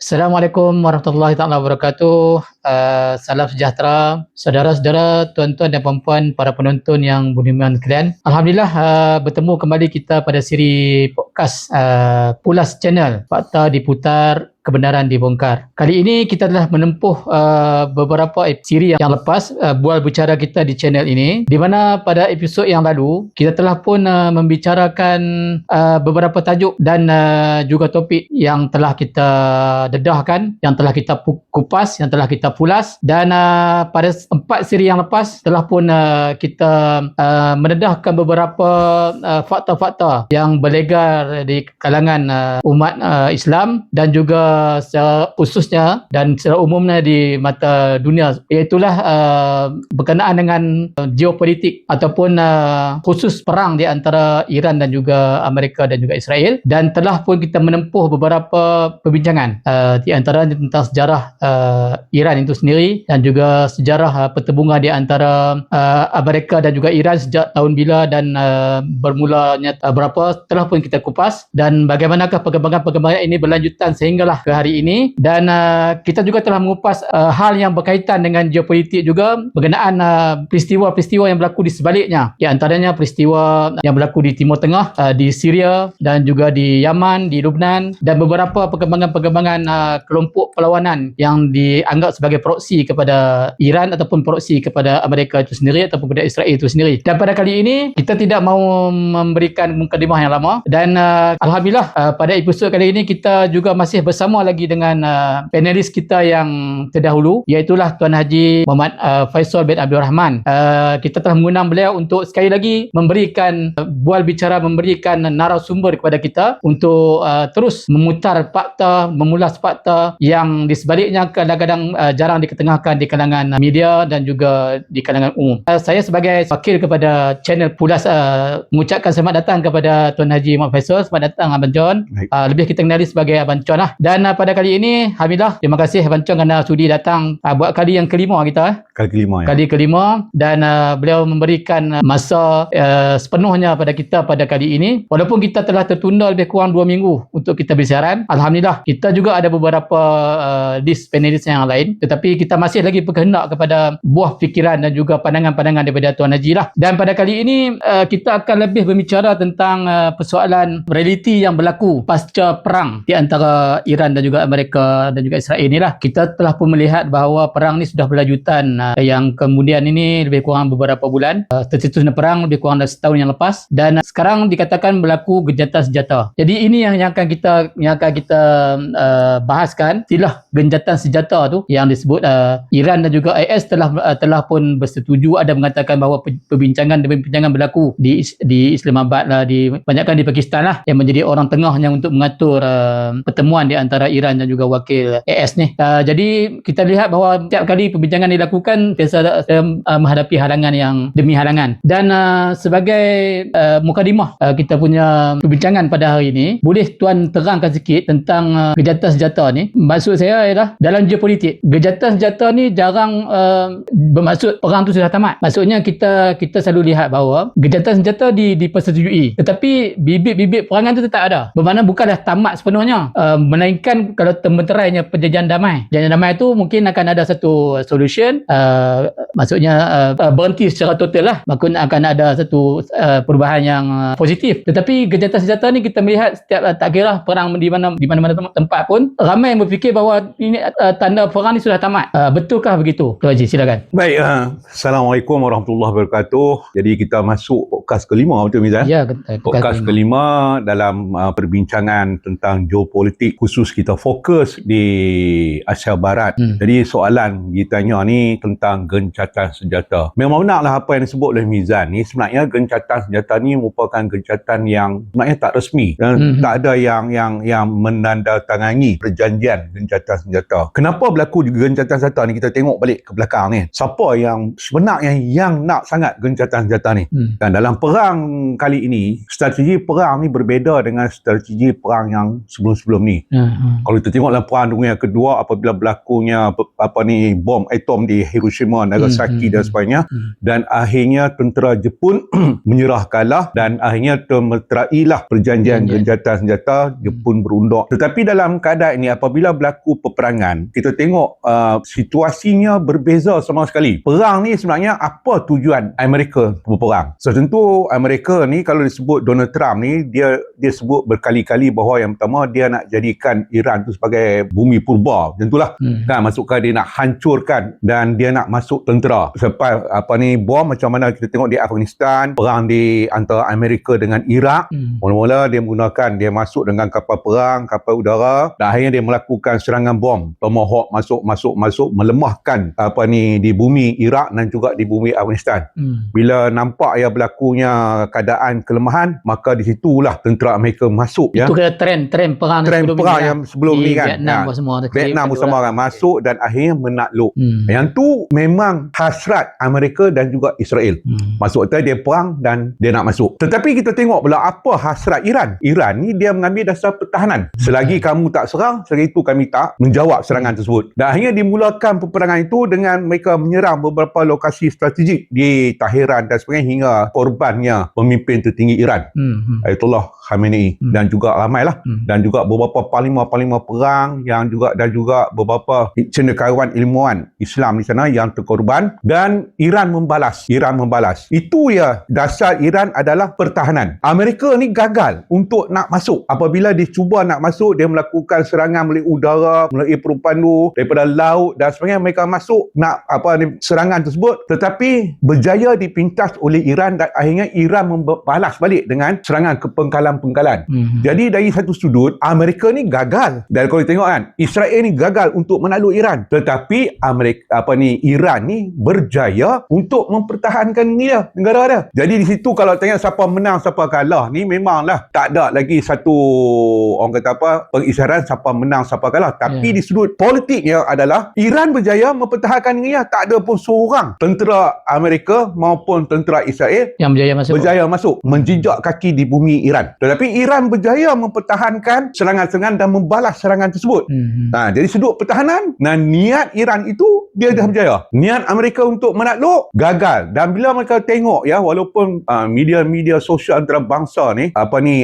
Assalamualaikum warahmatullahi taala wabarakatuh. Salam sejahtera, saudara-saudara, tuan-tuan dan puan-puan, para penonton yang budiman sekalian. Alhamdulillah, bertemu kembali kita pada siri podcast Pulas Channel, Fakta Diputar, Kebenaran Dibongkar. Kali ini kita telah menempuh beberapa siri yang lepas bual bicara kita di channel ini, di mana pada episod yang lalu kita telah pun membicarakan beberapa tajuk dan juga topik yang telah kita dedahkan, yang telah kita kupas, yang telah kita pulas, dan pada 4 siri yang lepas telah pun kita mendedahkan beberapa fakta-fakta yang berlegar di kalangan umat Islam dan juga secara khususnya dan secara umumnya di mata dunia, iaitulah berkenaan dengan geopolitik ataupun khusus perang di antara Iran dan juga Amerika dan juga Israel, dan telah pun kita menempuh beberapa perbincangan di antaranya tentang sejarah Iran itu sendiri dan juga sejarah pertembungan di antara Amerika dan juga Iran sejak tahun bila dan bermulanya berapa telah pun kita kupas, dan bagaimanakah perkembangan-perkembangan ini berlanjutan sehinggalah ke hari ini. Dan kita juga telah mengupas hal yang berkaitan dengan geopolitik juga berkenaan peristiwa-peristiwa yang berlaku di sebaliknya, di antaranya peristiwa yang berlaku di Timur Tengah, di Syria dan juga di Yaman, di Lebanon, dan beberapa perkembangan-perkembangan kelompok perlawanan yang dianggap sebagai proksi kepada Iran ataupun proksi kepada Amerika itu sendiri ataupun kepada Israel itu sendiri. Dan pada kali ini kita tidak mahu memberikan mukadimah yang lama, dan alhamdulillah pada episod kali ini kita juga masih bersama lagi dengan panelis kita yang terdahulu, iaitulah Tuan Haji Muhammad Faisal bin Abdul Rahman. Kita telah mengundang beliau untuk sekali lagi memberikan bual bicara, memberikan narasumber kepada kita untuk terus memutar fakta, memulas fakta yang di sebaliknya kadang-kadang jarang diketengahkan di kalangan media dan juga di kalangan umum. Saya sebagai wakil kepada channel Pulas mengucapkan selamat datang kepada Tuan Haji Muhammad Faisal. Selamat datang Abang John. Lebih kita kenali sebagai Abang John lah. Dan pada kali ini alhamdulillah terima kasih Abang John kerana sudi datang buat kali yang kelima kita. Kali kelima, dan beliau memberikan masa sepenuhnya pada kita pada kali ini. Walaupun kita telah tertunda lebih kurang 2 minggu untuk kita bersiaran, alhamdulillah kita juga ada beberapa list panelis yang lain, tetapi kita masih lagi berkehendak kepada buah fikiran dan juga pandangan-pandangan daripada Tuan Haji lah. Dan pada kali ini kita akan lebih berbicara tentang persoalan realiti yang berlaku pasca perang di antara Iran dan juga Amerika dan juga Israel inilah. Kita telah pun melihat bahawa perang ni sudah berlanjutan yang kemudian ini lebih kurang beberapa bulan. Tercetusnya perang lebih kurang dari setahun yang lepas, dan sekarang dikatakan berlaku genjatan senjata. Jadi ini yang akan kita bahaskan. Istilah genjatan senjata tu yang disebut Iran dan juga AS telah pun bersetuju, ada mengatakan bahawa perbincangan berlaku di Islamabad lah, banyakkan di Pakistan lah, yang menjadi orang tengahnya untuk mengatur pertemuan di antara Iran dan juga wakil AS ni. Jadi kita lihat bahawa setiap kali perbincangan dilakukan biasa menghadapi halangan yang demi halangan. Dan sebagai mukadimah kita punya perbincangan pada hari ini, boleh Tuan terangkan sikit tentang genjatan senjata ni? Maksud saya ialah dalam geopolitik, genjatan senjata ni jarang bermaksud perang tu sudah tamat. Maksudnya kita selalu lihat bahawa genjatan senjata dipersetujui, tetapi bibit-bibit perangan tu tetap ada. Bermakna bukanlah tamat sepenuhnya, melainkan kalau termenterainya perjanjian damai. Perjanjian damai tu mungkin akan ada satu solution, maksudnya berhenti secara total lah, maka akan ada satu perubahan yang positif. Tetapi genjatan senjata ni kita melihat setiap tak kira perang di mana-mana tempat pun, ramai yang berfikir bahawa ini tanda perang ni sudah tamat. Betulkah begitu? Tuan Haji, silakan. Baik, Assalamualaikum warahmatullahi wabarakatuh. Jadi kita masuk podcast kelima, betul Mizan? Ya, podcast kelima dalam perbincangan tentang geopolitik, khusus kita fokus di Asia Barat. Jadi soalan ditanya ni tentang gencatan senjata. Memang benarlah apa yang disebut oleh Mizan ni. Sebenarnya gencatan senjata ni merupakan gencatan yang sebenarnya tak resmi dan tak ada yang menandatangani perjanjian gencatan senjata. Kenapa berlaku gencatan senjata ni? Kita tengok balik ke belakang ni. Siapa yang sebenarnya yang nak sangat gencatan senjata ni? Dan dalam perang kali ini, strategi perang ni berbeza dengan strategi perang yang sebelum-sebelum ni. Kalau kita tengok dalam Perang Dunia Kedua, apabila berlakunya bom atom di Hiroshima, Nagasaki dan sebagainya, dan akhirnya tentera Jepun menyerah kalah dan akhirnya termeterailah perjanjian gencatan senjata, Jepun berundok. Tetapi dalam keadaan ini, apabila berlaku peperangan, kita tengok situasinya berbeza sama sekali. Perang ni sebenarnya apa tujuan Amerika berperang? So tentu Amerika ni, kalau disebut Donald Trump ni, dia sebut berkali-kali bahawa yang pertama dia nak jadikan Iran tu sebagai bumi purba. Tentulah kan, masukkan dia nak hancurkan dan dia nak masuk tentera. Sampai bom macam mana kita tengok di Afghanistan, perang di antara Amerika dengan Iraq. Mula-mula dia menggunakan, dia masuk dengan kapal perang, kapal udara, dan akhirnya dia melakukan serangan bom Tomahawk, masuk melemahkan di bumi Iraq dan juga di bumi Afghanistan. Bila nampak ya berlakunya keadaan kelemahan, maka di situlah tentera Amerika masuk. Itu kira trend perang yang sebelum ni kan. Vietnam bersama kan masuk dan akhirnya menakluk. Yang tu memang hasrat Amerika dan juga Israel. Masuk dia perang dan dia nak masuk. Tetapi kita tengok pula apa hasrat Iran. Iran ni dia mengambil dasar pertahanan. Selagi kamu tak serang, selagi itu kami tak menjawab serangan tersebut. Dan akhirnya dimulakan peperangan itu dengan mereka menyerang beberapa lokasi strategik di Tehran dan sebagainya hingga korbannya pemimpin tertinggi Iran, Ayatollah Khamenei, dan juga ramailah, dan juga beberapa panglima-panglima perang dan juga beberapa cendekiawan ilmuwan Islam di sana yang terkorban, dan Iran membalas. Itu ya, dasar Iran adalah pertahanan. Amerika ni gagal untuk nak masuk. Apabila dia cuba nak masuk, dia melakukan serangan melalui udara, melalui pelupandu, daripada laut dan sebagainya. Mereka masuk nak serangan tersebut, tetapi berjaya dipintas oleh Iran dan akhirnya Iran membalas balik dengan serangan kepengkalan-pengkalan. Jadi dari satu sudut, Amerika ni gagal. Dan kalau kita tengok kan, Israel ni gagal untuk menakluk Iran. Tetapi Iran ni berjaya untuk mempertahankan negara dia. Jadi di situ kalau tanya siapa menang siapa kalah ni, memanglah tak ada lagi satu pengisyarahan siapa menang siapa kalah. Tapi di sudut politiknya adalah Iran berjaya mempertahankan negara. Tak ada pun seorang tentera Amerika maupun tentera Israel yang berjaya masuk menjejak kaki di bumi Iran. Tetapi Iran berjaya mempertahankan serangan-serangan dan membalas serangan tersebut. Jadi sudut pertahanan dan niat Iran itu dia dah berjaya. Niat Amerika untuk menakluk gagal. Dan bila mereka tengok ya, walaupun media-media sosial antarabangsa ni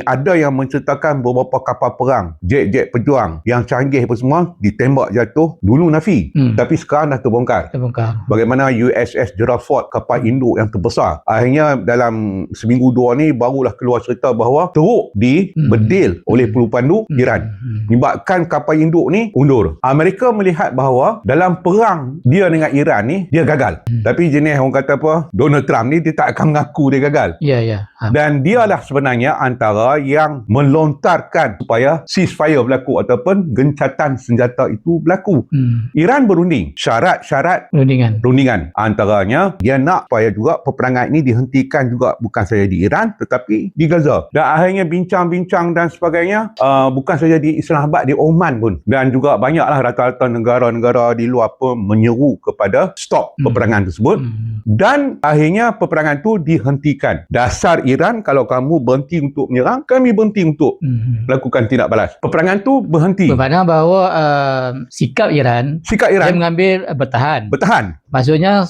ada yang menceritakan beberapa kapal perang, jet-jet pejuang yang canggih apa semua ditembak jatuh, dulu nafi. Tapi sekarang dah terbongkar. Bagaimana USS Gerald Ford, kapal induk yang terbesar, akhirnya dalam seminggu dua ni barulah keluar cerita bahawa teruk dibedil oleh pelupandu Iran, menyebabkan kapal induk ni undur. Amerika melihat bahawa dalam perang dia dengan Iran ni dia gagal. Tapi jenis orang kata Donald Trump ni dia tak akan mengaku dia gagal. Dan dialah sebenarnya antara yang melontarkan supaya ceasefire berlaku ataupun gencatan senjata itu berlaku. Iran berunding syarat-syarat rundingan. Antaranya dia nak supaya juga peperangan ini dihentikan juga bukan saja di Iran tetapi di Gaza. Dan akhirnya bincang-bincang dan sebagainya, bukan saja di Islamabad, di Oman pun, dan juga banyaklah rata-rata negara-negara di luar pun menyeru kepada stop peperangan tersebut. Dan akhirnya peperangan itu dihentikan. Dasar Iran, kalau kamu berhenti untuk menyerang, kami berhenti untuk melakukan tindak balas. Peperangan itu berhenti. Bermakna bahawa sikap Iran dia mengambil bertahan. Maksudnya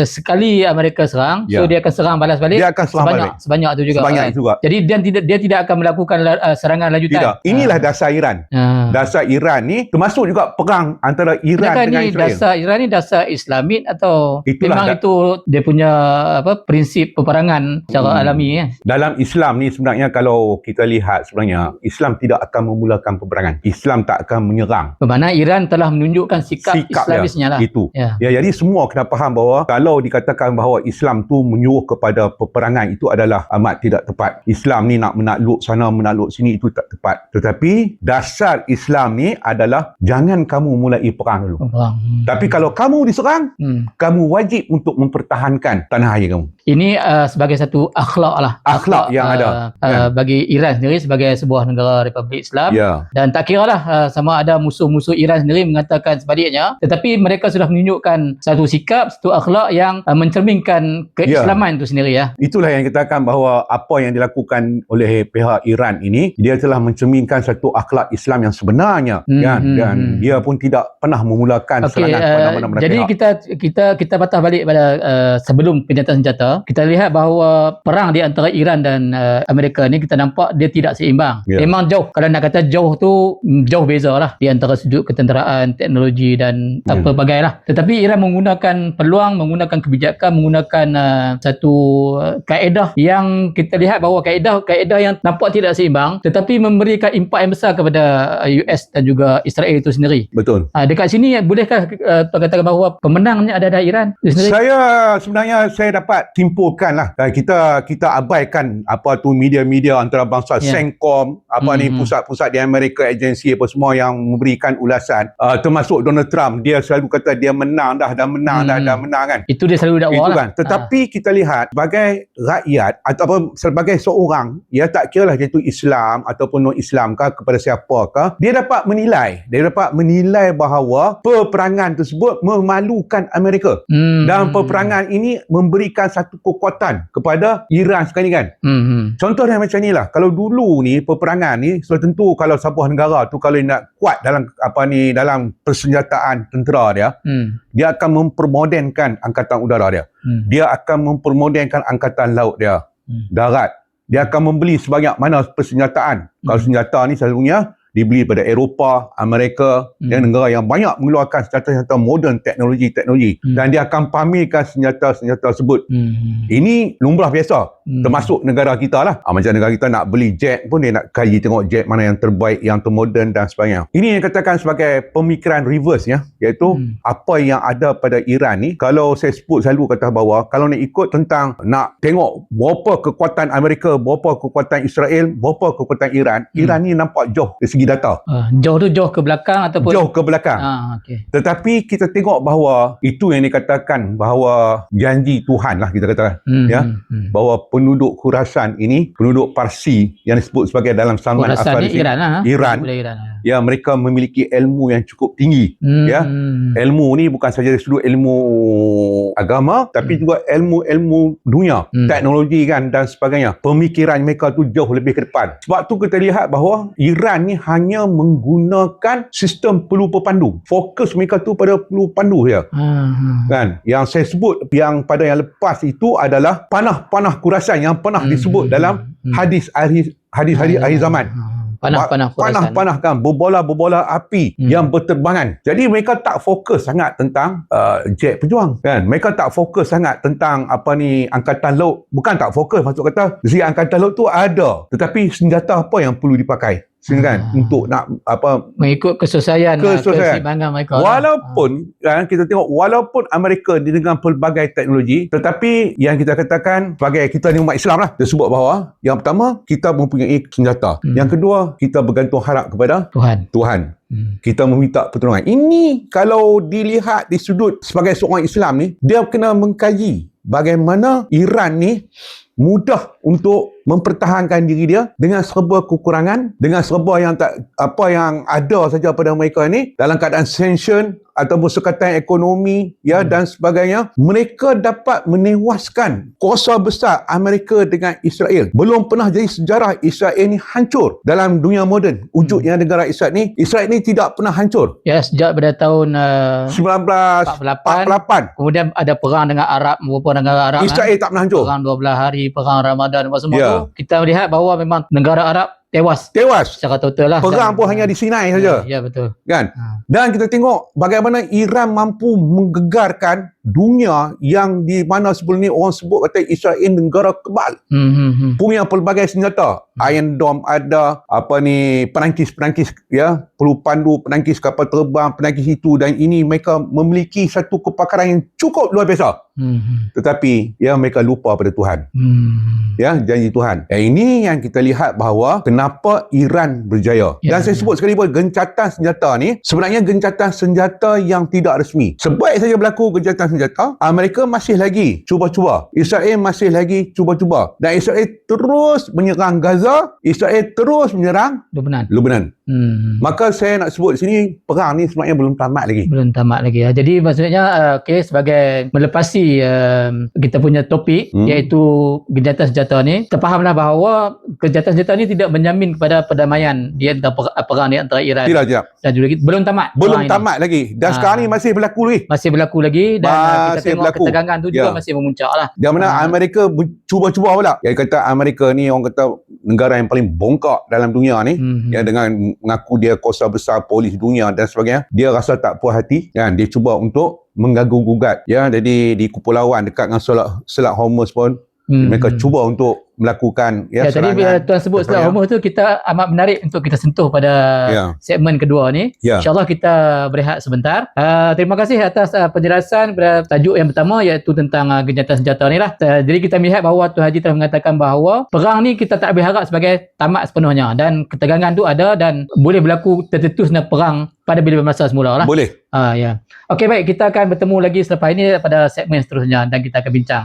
sekali Amerika serang, so dia akan serang balas balik. Dia akan serang sebanyak itu juga. Jadi dia tidak akan melakukan serangan lanjutan. Tidak. Inilah dasar Iran. Dasar Iran ni termasuk juga perang antara Iran dengan Israel. Dasar Iran ni dasar Islamid atau memang itu dia punya prinsip peperangan secara alami ya. Dalam Islam ni sebenarnya kalau kita lihat sebenarnya Islam tidak akan memulakan peperangan. Islam tak akan menyerang. Bermakna Iran telah menunjukkan sikap Islamisnya lah. Itu. Jadi semua kena faham bahawa kalau dikatakan bahawa Islam tu menyuruh kepada peperangan, itu adalah amat tidak tepat. Islam ni nak menakluk sana, menakluk sini, itu tak tepat. Tetapi dasar Islam ni adalah jangan kamu mulai perang dulu. Tapi kalau kamu diserang, kamu wajib untuk mempertahankan tanah air kamu. ini sebagai satu akhlak lah. Akhlak yang ada. Bagi Iran sendiri sebagai sebuah negara Republik Islam. Dan tak kira lah sama ada musuh-musuh Iran sendiri mengatakan sebaliknya, tetapi mereka sudah menunjukkan satu sikap, satu akhlak yang mencerminkan keislaman itu sendiri ya. Itulah yang kita katakan bahawa apa yang dilakukan oleh pihak Iran ini, dia telah mencerminkan satu akhlak Islam yang sebenarnya kan, dan dia pun tidak pernah memulakan serangan kepada mana-mana jadi pihak. kita patah balik pada sebelum pinjatan senjata, kita lihat bahawa perang di antara Iran dan Amerika ni kita nampak dia tidak seimbang. Memang jauh, kalau nak kata jauh tu jauh beza lah di antara sudut ketenteraan, teknologi dan pelbagai lah. Tetapi Iran menggunakan peluang, menggunakan kebijakan, menggunakan satu kaedah yang kita lihat bahawa kaedah yang nampak tidak seimbang tetapi memberikan impak yang besar kepada US dan juga Israel itu sendiri. Betul. Dekat sini bolehkah katakan bahawa pemenangnya ada Iran itu sendiri? Sebenarnya saya dapat simpulkan lah, kita abaikan apa tu media-media antarabangsa, CENTCOM, pusat-pusat di Amerika, agensi apa semua yang memberikan ulasan, termasuk Donald Trump, dia selalu kata dia menang dah kan. Itu dia selalu dakwa lah. Kan. Tetapi kita lihat sebagai rakyat ataupun sebagai seorang, ya tak kiralah dia itu Islam ataupun non-Islam kepada siapakah, dia dapat menilai bahawa peperangan tersebut memalukan Amerika. Dan peperangan ini memberikan satu kekuatan kepada Iran sekarang ni kan. Contohnya macam ni lah, kalau dulu ni peperangan ni sudah tentu kalau sebuah negara tu kalau nak kuat dalam dalam persenjataan tentera dia, dia akan mempermodenkan angkatan udara dia. Dia akan mempermodenkan angkatan laut dia, darat. Dia akan membeli sebanyak mana persenjataan. Kalau senjata ni selalunya dibeli pada Eropah, Amerika dan negara yang banyak mengeluarkan senjata-senjata moden, teknologi dan dia akan pamerkan senjata-senjata tersebut. Ini lumrah biasa, termasuk negara kita lah. Macam negara kita nak beli jet pun dia nak kaji tengok jet mana yang terbaik, yang termoden dan sebagainya. Ini yang katakan sebagai pemikiran reverse ya, iaitu apa yang ada pada Iran ni. Kalau saya sebut selalu kata bahawa kalau nak ikut tentang nak tengok berapa kekuatan Amerika, berapa kekuatan Israel, berapa kekuatan Iran, Iran ni nampak jauh dari segi data. Jauh tu jauh ke belakang ataupun? Jauh ke belakang. Tetapi kita tengok bahawa itu yang dikatakan bahawa janji Tuhan lah kita katakan. Bahawa penduduk Khurasan ini, penduduk Parsi yang disebut sebagai dalam Salman Al-Farisi, Iran, ya, mereka memiliki ilmu yang cukup tinggi. Ilmu ni bukan saja dari sudut ilmu agama, tapi juga ilmu dunia, teknologi kan dan sebagainya. Pemikiran mereka tu jauh lebih ke depan. Sebab tu kita lihat bahawa Iran ni hanya menggunakan sistem peluru pepandu. Fokus mereka tu pada peluru pandu saja. Kan? Yang saya sebut yang pada yang lepas itu adalah panah Khurasan yang pernah disebut dalam hadis akhir zaman. Panah kan, berbola api yang berterbangan. Jadi mereka tak fokus sangat tentang jet pejuang kan. Mereka tak fokus sangat tentang angkatan laut. Bukan tak fokus, maksud kata di angkatan laut tu ada, tetapi senjata apa yang perlu dipakai kan untuk nak mengikut kesesuaian keseimbangan mereka. Walaupun kan kita tengok, walaupun Amerika dengan pelbagai teknologi, tetapi yang kita katakan sebagai kita ni umat Islam lah, dia sebut bahawa yang pertama kita mempunyai senjata, yang kedua kita bergantung harap kepada Tuhan. Kita meminta pertolongan. Ini kalau dilihat di sudut sebagai seorang Islam ni, dia kena mengkaji bagaimana Iran ni mudah untuk mempertahankan diri dia dengan serba kekurangan, dengan serba yang yang ada saja pada mereka ni, dalam keadaan sanction ataupun sekatan ekonomi dan sebagainya. Mereka dapat menewaskan kuasa besar Amerika dengan Israel. Belum pernah jadi sejarah Israel ni hancur dalam dunia moden. Wujudnya negara Israel ni tidak pernah hancur. Ya, sejak pada tahun 1948. Kemudian ada perang dengan Arab, beberapa negara Arab. Israel tak pernah hancur. Perang 12 hari, perang Ramadan apa semua tu. Kita lihat bahawa memang negara Arab tewas secara total lah. Perang pun hanya di Sinai saja. Ya, betul. Kan? Dan kita tengok bagaimana Iran mampu menggegarkan dunia yang di mana sebelum ni orang sebut kata Israel negara kebal. Punya pelbagai senjata. Iron Dome ada, penangkis-penangkis peluru pandu, penangkis kapal terbang, penangkis itu dan ini, mereka memiliki satu kepakaran yang cukup luar biasa. Tetapi mereka lupa pada Tuhan. Janji Tuhan. Ini yang kita lihat bahawa kenapa Iran berjaya. Dan saya sebut sekali gencatan senjata ni sebenarnya gencatan senjata yang tidak resmi. Sebaik saja berlaku gencatan senjata, Amerika masih lagi cuba-cuba. Israel masih lagi cuba-cuba. Dan Israel terus menyerang Gaza, Israel terus menyerang Lebanon. Maka saya nak sebut sini, perang ni sebenarnya belum tamat lagi. Belum tamat lagi ya. Jadi maksudnya sebagai melepasi kita punya topik iaitu gencatan senjata ni, kita fahamlah bahawa gencatan senjata ni tidak menjamin kepada perdamaian di antara perang di antara Iran dan juga belum tamat. Belum tamat lagi. Dan sekarang ni masih berlaku lagi. Masih berlaku lagi dan kita tengok ketegangan tu juga masih memuncak lah. Di mana Amerika cuba-cuba pula. Yang kata Amerika ni orang kata negara yang paling bongkak dalam dunia ni, yang dengan mengaku dia kuasa besar polis dunia dan sebagainya, dia rasa tak puas hati kan, dia cuba untuk menggaguh-gugat ya. Jadi di kepulauan dekat dengan Selat Hormuz pun mereka cuba untuk melakukan tadi tuan sebut Selat Hormuz tu, kita amat menarik untuk kita sentuh pada segmen kedua ni. InsyaAllah kita berehat sebentar. Terima kasih atas penjelasan pada tajuk yang pertama iaitu tentang gencatan senjata ni lah. Jadi kita melihat bahawa Tuan Haji telah mengatakan bahawa perang ni kita tak boleh harap sebagai tamat sepenuhnya, dan ketegangan tu ada dan boleh berlaku tertetusnya perang pada bila masa semula lah. Boleh. Okey, baik, kita akan bertemu lagi selepas ini pada segmen seterusnya dan kita akan bincang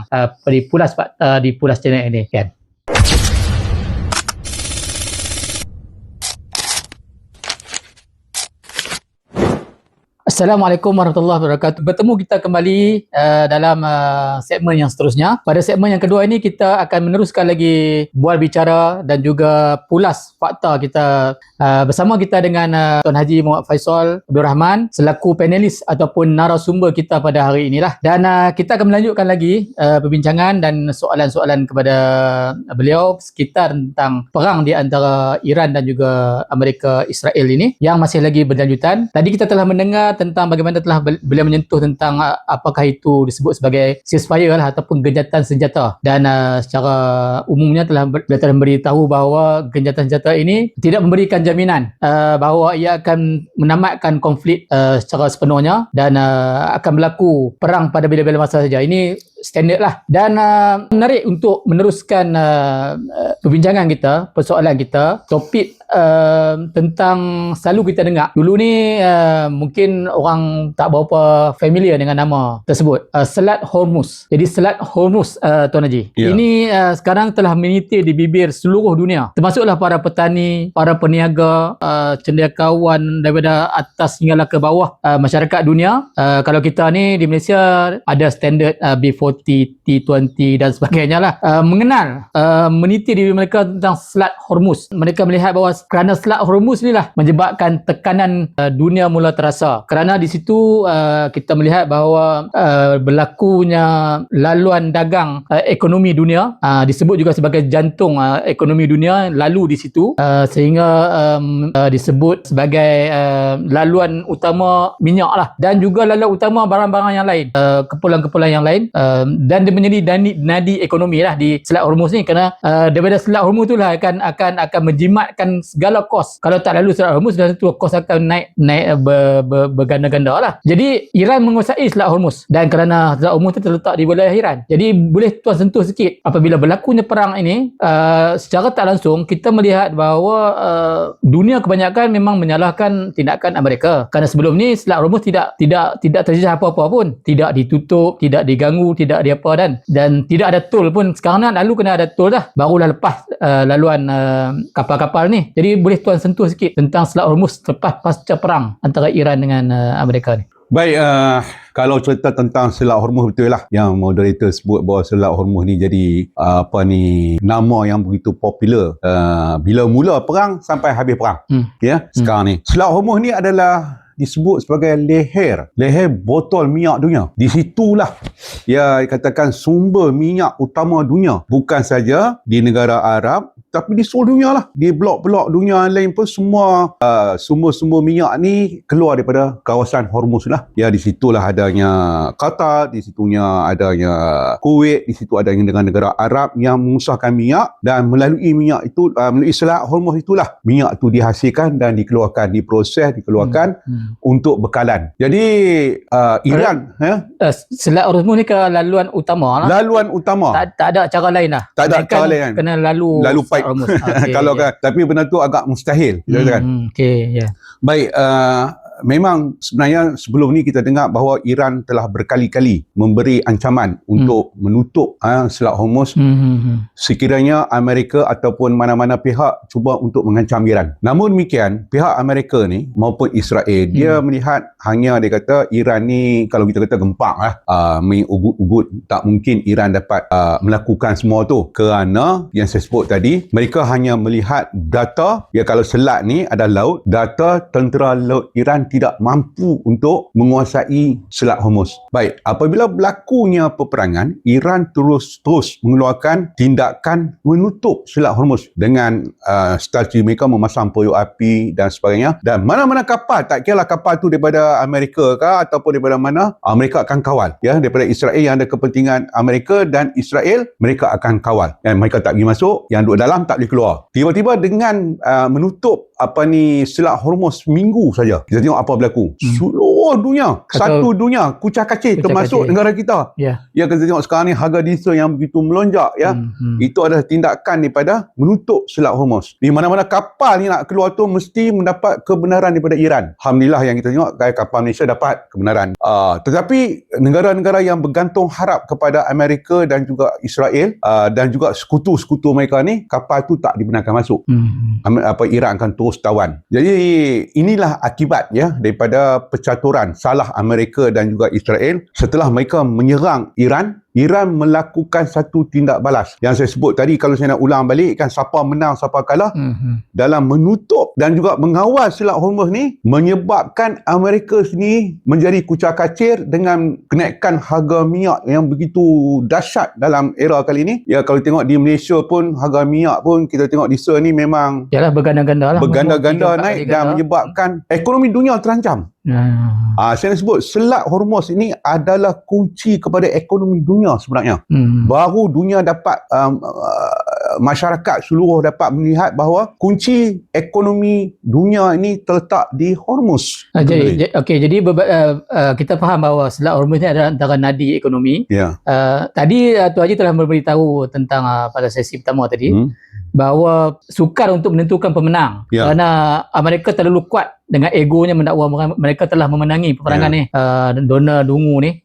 di Pulas channel ini kan. Assalamualaikum warahmatullahi wabarakatuh. Bertemu kita kembali dalam segmen yang seterusnya. Pada segmen yang kedua ini kita akan meneruskan lagi bual bicara dan juga pulas fakta kita bersama kita dengan Tuan Haji Muhammad Faisal Abdul Rahman selaku panelis ataupun narasumber kita pada hari inilah. Dan kita akan melanjutkan lagi perbincangan dan soalan-soalan kepada beliau sekitar tentang perang di antara Iran dan juga Amerika Israel ini yang masih lagi berlanjutan. Tadi kita telah mendengar tentang bagaimana telah beliau menyentuh tentang apakah itu disebut sebagai ceasefire lah ataupun gencatan senjata, dan secara umumnya beliau telah memberitahu bahawa gencatan senjata ini tidak memberikan jaminan bahawa ia akan menamatkan konflik secara sepenuhnya dan akan berlaku perang pada bila-bila masa saja. Ini standard lah. Dan menarik untuk meneruskan perbincangan kita, persoalan kita, topik tentang selalu kita dengar. Dulu ni mungkin orang tak berapa familiar dengan nama tersebut, Selat Hormuz. Jadi Selat Hormuz, Tuan Haji, ini sekarang telah menitir di bibir seluruh dunia, termasuklah para petani, para peniaga, cendekiawan daripada atas hinggalah ke bawah masyarakat dunia. Kalau kita ni di Malaysia ada standard B40, T20 dan sebagainya lah, mengenal, menitir diri mereka tentang Selat Hormuz. Mereka melihat bahawa kerana Selat Hormuz ni lah menyebabkan tekanan dunia mula terasa. Kerana di situ kita melihat bahawa berlakunya laluan dagang ekonomi dunia, disebut juga sebagai jantung ekonomi dunia lalu di situ, sehingga disebut sebagai laluan utama minyak lah, dan juga laluan utama barang-barang yang lain, kepulan-kepulan yang lain, dan dia menjadi nadi ekonomi lah di Selat Hormuz ni. Kerana daripada Selat Hormuz tu lah akan menjimatkan segala kos. Kalau tak lalu Selat Hormuz, dah tentu kos akan naik berganda-ganda lah. Jadi Iran menguasai Selat Hormuz, dan kerana Selat Hormuz itu terletak di wilayah Iran, jadi boleh tuan sentuh sikit apabila berlakunya perang ini, secara tak langsung kita melihat bahawa dunia kebanyakan memang menyalahkan tindakan Amerika. Kerana sebelum ni Selat Hormuz tidak terjadi apa-apa pun, tidak ditutup, tidak diganggu, tidak diapa, dan tidak ada tol pun. Sekarang nak lalu kena ada tol dah, barulah lepas laluan kapal-kapal ni. Jadi boleh tuan sentuh sikit tentang Selat Hormuz lepas pasca perang antara Iran dengan Amerika ni. Baik, kalau cerita tentang Selat Hormuz, betul lah yang moderator sebut bahawa Selat Hormuz ni jadi nama yang begitu popular bila mula perang sampai habis perang. Sekarang ni Selat Hormuz ni adalah disebut sebagai leher botol minyak dunia. Di situlah ya katakan sumber minyak utama dunia, bukan saja di negara Arab tapi di seluruh dunia lah. Di blok-blok dunia lain pun semua sumber-sumber minyak ni keluar daripada kawasan Hormuz lah. Ya, di situlah adanya Qatar, di situnya adanya Kuwait, di situ adanya dengan negara Arab yang mengusahakan minyak, dan melalui minyak itu, melalui Selat Hormuz itulah minyak tu dihasilkan dan dikeluarkan, diproses, dikeluarkan untuk bekalan. Jadi Iran Selat Hormuz ni ke laluan utama lah. Laluan utama. Tak ada cara lain lah. Tak ada cara lain. Kena lalu pipe. Okay, kalau kan, tapi benda tu agak mustahil. Okey, ya. Baik, memang sebenarnya sebelum ni kita dengar bahawa Iran telah berkali-kali memberi ancaman untuk menutup Selat Hormuz sekiranya Amerika ataupun mana-mana pihak cuba untuk mengancam Iran. Namun demikian, pihak Amerika ni maupun Israel, dia melihat hanya dia kata Iran ni kalau kita kata gempak main ugut-ugut, tak mungkin Iran dapat melakukan semua tu, kerana yang saya sebut tadi, mereka hanya melihat data, ya kalau selat ni ada laut, data tentera laut Iran tidak mampu untuk menguasai Selat Hormuz. Baik, apabila berlakunya peperangan, Iran terus mengeluarkan tindakan menutup Selat Hormuz dengan strategi mereka memasang periuk api dan sebagainya, dan mana-mana kapal, tak kira kapal tu daripada Amerika ke ataupun daripada mana, mereka akan kawal, ya, daripada Israel yang ada kepentingan Amerika dan Israel, mereka akan kawal, dan mereka tak pergi masuk, yang duduk dalam tak boleh keluar. Tiba-tiba dengan menutup Selat Hormuz minggu saja, kita tengok apa berlaku. Seluruh dunia, satu dunia kucak-kacir termasuk negara kita. Ya, kita tengok sekarang ni harga diesel yang begitu melonjak, ya. Itu adalah tindakan daripada menutup Selat Hormuz. Di mana-mana kapal ni nak keluar tu mesti mendapat kebenaran daripada Iran. Alhamdulillah yang kita tengok kapal Malaysia dapat kebenaran. Tetapi negara-negara yang bergantung harap kepada Amerika dan juga Israel dan juga sekutu-sekutu mereka ni, kapal tu tak dibenarkan masuk. Iran akan terus tawan. Jadi inilah akibat, ya, daripada percaturan salah Amerika dan juga Israel setelah mereka menyerang Iran. Iran melakukan satu tindak balas yang saya sebut tadi. Kalau saya nak ulang balik kan, siapa menang siapa kalah dalam menutup dan juga mengawal Selat Hormuz ni, menyebabkan Amerika sendiri menjadi kucak-kacir dengan kenaikan harga minyak yang begitu dahsyat dalam era kali ni. Ya, kalau tengok di Malaysia pun harga minyak pun kita tengok diesel ni memang berganda-ganda lah, berganda-ganda naik dan menyebabkan ekonomi dunia terancam. Saya nak sebut Selat Hormuz ini adalah kunci kepada ekonomi dunia sebenarnya. Baru dunia dapat masyarakat seluruh dapat melihat bahawa kunci ekonomi dunia ini terletak di Hormuz. Jadi kita faham bahawa Selat Hormuz ini adalah antara nadi ekonomi. Tadi Tuan Haji telah memberitahu tentang pada sesi pertama tadi bahawa sukar untuk menentukan pemenang kerana Amerika terlalu kuat dengan egonya mendakwa mereka telah memenangi peperangan ni.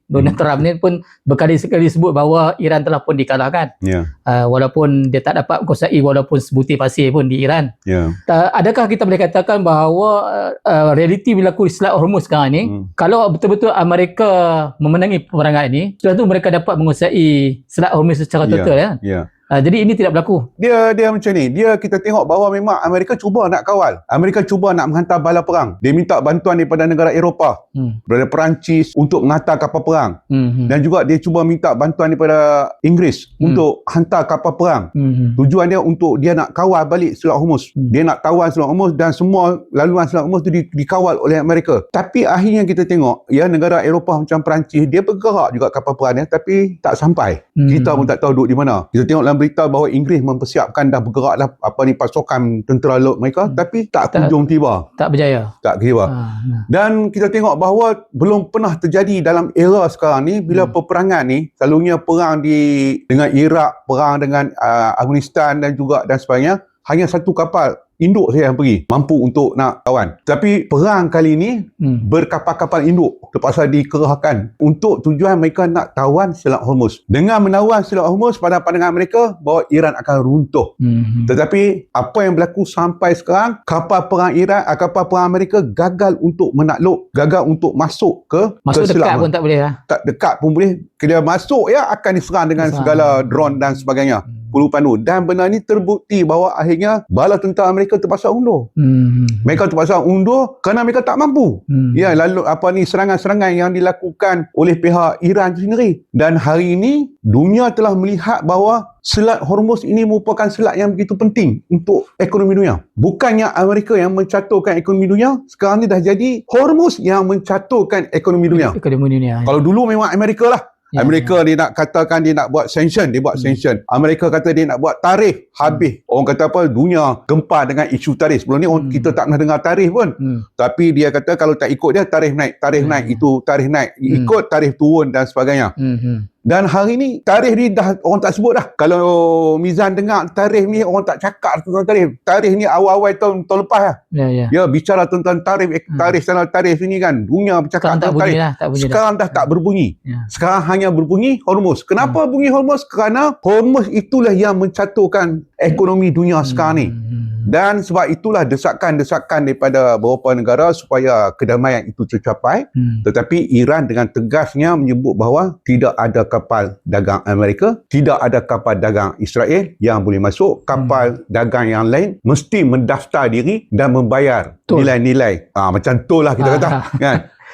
Donald Trump ni pun berkali-kali sebut bahawa Iran telah pun dikalahkan. Walaupun dia tak dapat menguasai walaupun sebutir pasir pun di Iran. Adakah kita boleh katakan bahawa realiti berlaku di Selat Hormuz sekarang ni, kalau betul-betul Amerika memenangi peperangan ini, setelah tu mereka dapat menguasai Selat Hormuz secara total, jadi ini tidak berlaku. Dia macam ni. Kita tengok bahawa memang Amerika cuba nak kawal. Amerika cuba nak menghantar bala perang. Dia minta bantuan daripada negara Eropah, daripada Perancis untuk menghantar kapal perang. Dan juga dia cuba minta bantuan daripada Inggeris untuk hantar kapal perang. Tujuan dia untuk dia nak kawal balik Selat Hormuz. Dia nak tawan Selat Hormuz dan semua laluan Selat Hormuz tu dikawal oleh Amerika. Tapi akhirnya kita tengok, ya, negara Eropah macam Perancis, dia bergerak juga kapal perang dia, tapi tak sampai. Kita pun tak tahu duduk di mana. Kita tengok dalam berita bahawa Inggeris mempersiapkan dah bergerak dah pasukan tentera laut mereka, tapi tak kunjung tiba. Tak berjaya. Tak tiba. Dan kita tengok bahawa belum pernah terjadi dalam era sekarang ni, bila peperangan ni, selalunya perang dengan Iraq, perang dengan Afghanistan dan sebagainya, hanya satu kapal induk saja yang pergi mampu untuk nak tawan. Tapi perang kali ini berkapal-kapal induk terpaksa dikerahkan untuk tujuan mereka nak tawan Selat Hormuz. Dengan menawan Selat Hormuz, pada pandangan mereka bahawa Iran akan runtuh. Tetapi apa yang berlaku sampai sekarang, kapal perang Amerika gagal untuk menakluk, gagal untuk masuk ke dekat pun tak boleh lah. Tak dekat pun boleh. Dia masuk akan diserang dengan segala drone dan sebagainya. Peluru pandu. Dan benar ni terbukti bahawa akhirnya bala tentera Amerika terpaksa undur. Mereka terpaksa undur kerana mereka tak mampu. Lalu serangan-serangan yang dilakukan oleh pihak Iran sendiri. Dan hari ini dunia telah melihat bahawa Selat Hormuz ini merupakan selat yang begitu penting untuk ekonomi dunia. Bukannya Amerika yang mencaturkan ekonomi dunia, sekarang ni dah jadi Hormuz yang mencaturkan ekonomi dunia. Kalau dulu memang Amerika lah. Amerika dia nak katakan dia nak buat sanction, dia buat sanction. Amerika kata dia nak buat tarif, habis. Orang kata apa, dunia gempar dengan isu tarif. Sebelum ni kita tak pernah dengar tarif pun. Tapi dia kata kalau tak ikut dia, tarif naik, itu tarif naik, ikut tarif turun dan sebagainya. Dan hari ni tarikh ni dah orang tak sebut dah. Kalau Mizan dengar tarikh ni orang tak cakap tentang tarikh. Tarikh ni awal-awal tahun lepas lah. Ya, bicara tentang tarikh sana tarikh sini kan. Dunia bercakap tentang tarikh. Sekarang dah tak berbunyi. Sekarang hanya berbunyi Hormuz. Kenapa bunyi Hormuz? Kerana Hormuz itulah yang mencaturkan ekonomi dunia sekarang ni. Dan sebab itulah desakan-desakan daripada beberapa negara supaya kedamaian itu tercapai. Tetapi Iran dengan tegasnya menyebut bahawa tidak ada kapal dagang Amerika, tidak ada kapal dagang Israel yang boleh masuk. Kapal dagang yang lain mesti mendaftar diri dan membayar nilai-nilai. Macam tol lah kita kata.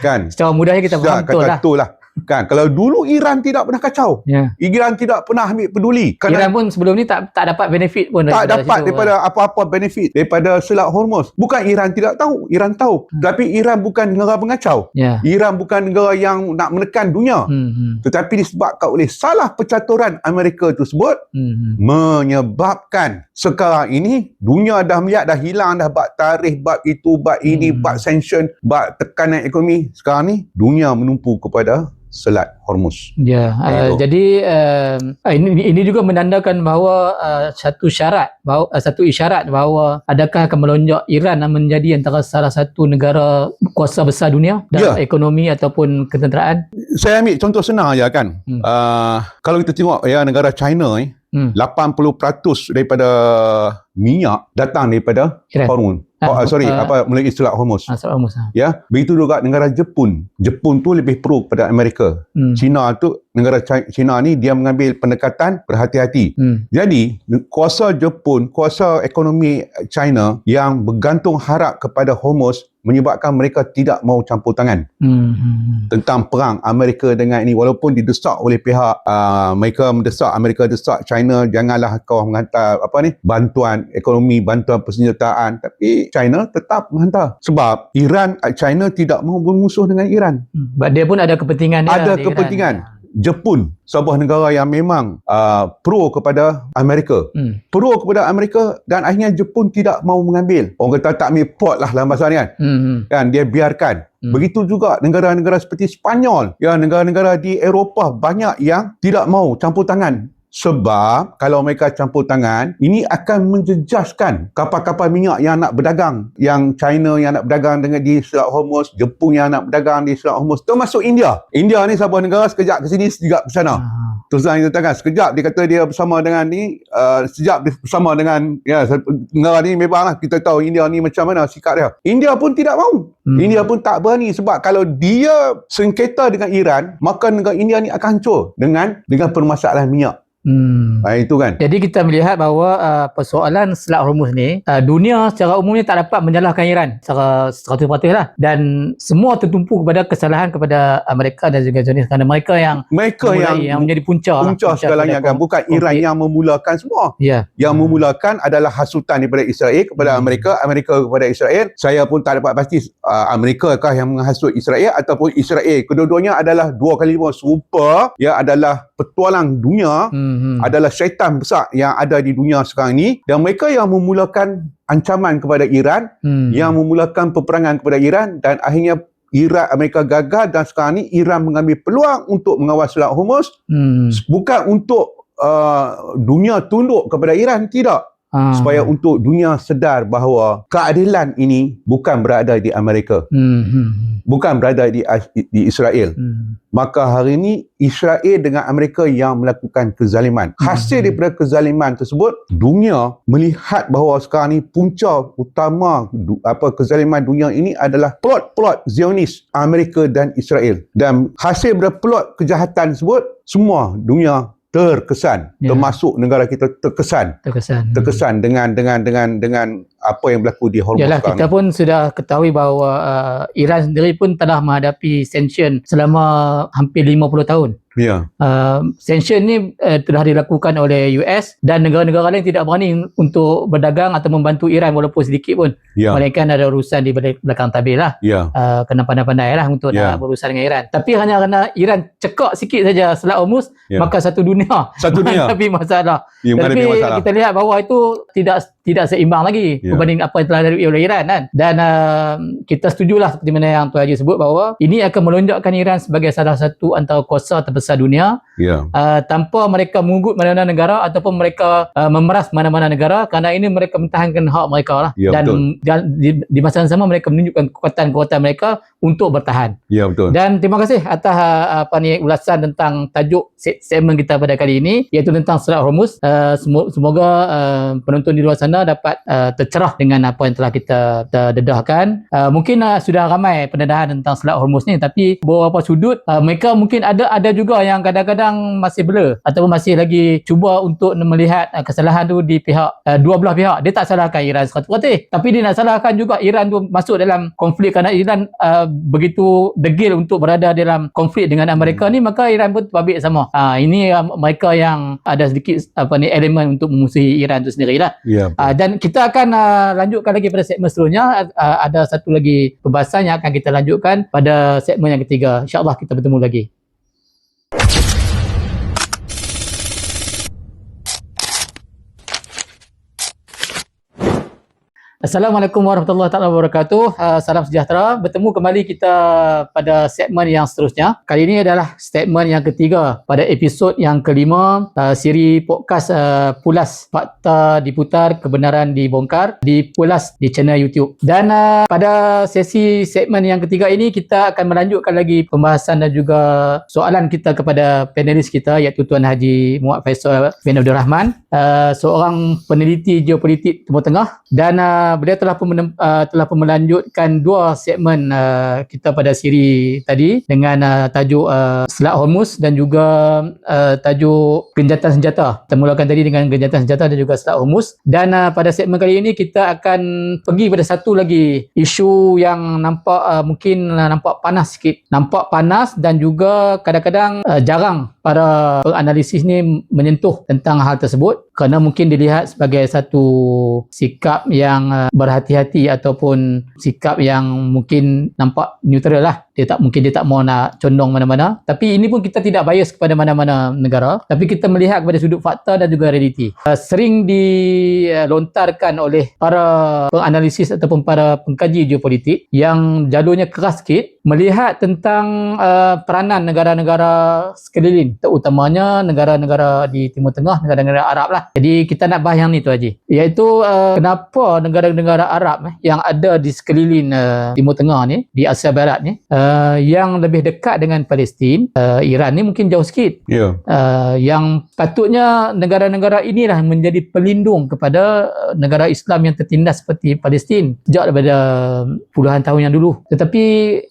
Kan? Secara mudahnya kita faham tol lah. Kan, kalau dulu Iran tidak pernah kacau, Iran tidak pernah ambil peduli. Iran pun sebelum ni tak dapat benefit pun, tak dapat daripada apa-apa benefit daripada Selat Hormuz. Bukan Iran tidak tahu, Iran tahu. Tapi Iran bukan negara pengacau. Iran bukan negara yang nak menekan dunia. Tetapi disebabkan oleh salah pencaturan Amerika tersebut, menyebabkan sekarang ini dunia dah melihat, dah hilang dah bab tarikh, bab itu, bab ini, bab sanction, bab tekanan ekonomi. Sekarang ni dunia menumpu kepada Selat Hormuz. Jadi ini juga menandakan bahawa satu isyarat bahawa adakah akan melonjak Iran menjadi antara salah satu negara kuasa besar dunia dalam ekonomi ataupun ketenteraan. Saya ambil contoh senang aja kan. Kalau kita tengok negara China 80% daripada minyak datang daripada Hormuz. Melalui Selat Hormuz. Begitu juga negara Jepun. Jepun tu lebih pro kepada Amerika. Negara China ni dia mengambil pendekatan berhati-hati. Jadi kuasa Jepun, kuasa ekonomi China yang bergantung harap kepada Hormuz menyebabkan mereka tidak mau campur tangan tentang perang Amerika dengan ini. Walaupun didesak oleh pihak Amerika desak China, janganlah kau menghantar bantuan ekonomi, bantuan persenjataan, tapi China tetap menghantar sebab China tidak mahu bermusuh dengan Iran. Dia pun ada kepentingan dia. Ada kepentingan. Jepun, sebuah negara yang memang pro kepada Amerika. Pro kepada Amerika dan akhirnya Jepun tidak mahu mengambil. Orang kata tak ambil pot lah dalam bahasa ni kan. Kan dia biarkan. Begitu juga negara-negara seperti Spanyol, negara-negara di Eropah banyak yang tidak mahu campur tangan. Sebab kalau mereka campur tangan, ini akan menjejaskan kapal-kapal minyak yang nak berdagang. Yang China yang nak berdagang dengan di Selat Hormuz, Jepun yang nak berdagang di Selat Hormuz, termasuk India. India ni sebuah negara sekejap ke sini, sekejap ke sana. Terus kita katakan, sekejap dia kata dia bersama dengan ni, sekejap dia bersama dengan negara ni memanglah kita tahu India ni macam mana sikap dia. India pun tidak mahu. India pun tak berani sebab kalau dia sengketa dengan Iran, maka negara India ni akan hancur dengan permasalahan minyak. Itu kan. Jadi kita melihat bahawa persoalan Selat Hormuz ni, dunia secara umumnya tak dapat menyalahkan Iran secara 100% lah, dan semua tertumpu kepada kesalahan kepada Amerika dan juga Zionis, kerana mereka yang menjadi punca segalanya kan. Bukan Iran yang memulakan semua. Yang memulakan adalah hasutan daripada Israel kepada Amerika kepada Israel. Saya pun tak dapat pasti Amerika kah yang menghasut Israel ataupun Israel. Kedua-duanya adalah 2x5 serupa, adalah petualang dunia, adalah syaitan besar yang ada di dunia sekarang ini, dan mereka yang memulakan ancaman kepada Iran, yang memulakan peperangan kepada Iran, dan akhirnya Amerika gagal, dan sekarang ini Iran mengambil peluang untuk mengawal Selat Hormuz, bukan untuk dunia tunduk kepada Iran, tidak. Supaya untuk dunia sedar bahawa keadilan ini bukan berada di Amerika, bukan berada di Israel. Maka hari ini Israel dengan Amerika yang melakukan kezaliman. Hasil daripada kezaliman tersebut, dunia melihat bahawa sekarang ni punca utama kezaliman dunia ini adalah plot Zionis Amerika dan Israel. Dan hasil daripada plot kejahatan tersebut, semua dunia terkesan, termasuk negara kita terkesan dengan apa yang berlaku di Hormuz. Kita pun sudah ketahui bahawa Iran sendiri pun telah menghadapi sanction selama hampir 50 tahun. Sanction ni telah dilakukan oleh US, dan negara-negara lain tidak berani untuk berdagang atau membantu Iran walaupun sedikit pun. Melainkan ada urusan di belakang tabir lah. Kena pandai-pandai lah untuk nak berurusan dengan Iran. Tapi hanya kerana Iran cekak sikit saja Selat Hormuz, maka satu dunia menghadapi masalah. Tapi kita lihat bahawa itu tidak tidak seimbang lagi berbanding apa yang telah dilalui oleh Iran kan. Dan kita setujulah seperti mana yang Tuan Haji sebut bahawa ini akan melonjakkan Iran sebagai salah satu antara kuasa terbesar dunia tanpa mereka mengugut mana-mana negara ataupun mereka memeras mana-mana negara, kerana ini mereka mempertahankan hak mereka lah. Dan di masa yang sama mereka menunjukkan kekuatan-kekuatan mereka untuk bertahan. Ya, betul. Dan terima kasih atas ulasan tentang tajuk segmen kita pada kali ini, iaitu tentang Selat Hormuz. Semoga penonton di luar sana dapat tercerah dengan apa yang telah kita dedahkan. Mungkin sudah ramai pendedahan tentang Selat Hormuz ni, tapi beberapa sudut mereka mungkin ada juga yang kadang-kadang masih blur ataupun masih lagi cuba untuk melihat kesalahan tu di pihak dua belah pihak. Dia tak salahkan Iran 100%, tapi dia nak salahkan juga Iran tu masuk dalam konflik, kerana Iran begitu degil untuk berada dalam konflik dengan Amerika ni, maka Iran pun terbabit sama. Ini mereka yang ada sedikit elemen untuk memusuhi Iran tu sendirilah. Dan kita akan lanjutkan lagi pada segmen seterusnya. Ada satu lagi pembahasan yang akan kita lanjutkan pada segmen yang ketiga. InsyaAllah kita bertemu lagi. Assalamualaikum warahmatullahi wabarakatuh. Salam sejahtera. Bertemu kembali kita pada segmen yang seterusnya. Kali ini adalah segmen yang ketiga pada episod yang kelima siri podcast Pulas Fakta Diputar, Kebenaran Dibongkar di Pulas di channel YouTube. Dan pada sesi segmen yang ketiga ini kita akan melanjutkan lagi pembahasan dan juga soalan kita kepada panelis kita, iaitu Tuan Haji Muhammad Faisal bin Abdul Rahman, seorang peneliti geopolitik Timur Tengah, dan beliau telah pun melanjutkan dua segmen kita pada siri tadi dengan tajuk Selat Hormuz dan juga tajuk genjatan senjata. Kita mulakan tadi dengan genjatan senjata dan juga Selat Hormuz. Dan pada segmen kali ini kita akan pergi pada satu lagi isu yang mungkin nampak panas sikit. Nampak panas dan juga kadang-kadang jarang para penganalisis ni menyentuh tentang hal tersebut, kerana mungkin dilihat sebagai satu sikap yang berhati-hati ataupun sikap yang mungkin nampak neutral lah. Dia tak mau nak condong mana-mana. Tapi ini pun kita tidak bias kepada mana-mana negara, tapi kita melihat kepada sudut fakta dan juga realiti. Sering dilontarkan oleh para penganalisis ataupun para pengkaji geopolitik yang jalurnya keras sikit, melihat tentang peranan negara-negara sekeliling, terutamanya negara-negara di Timur Tengah, negara-negara Arab lah. Jadi kita nak bahas yang ni tu Haji, iaitu kenapa negara-negara Arab yang ada di sekeliling Timur Tengah ni, di Asia Barat ni, yang lebih dekat dengan Palestin, Iran ni mungkin jauh sikit. Yang patutnya negara-negara inilah menjadi pelindung kepada negara Islam yang tertindas seperti Palestin sejak daripada puluhan tahun yang dulu. Tetapi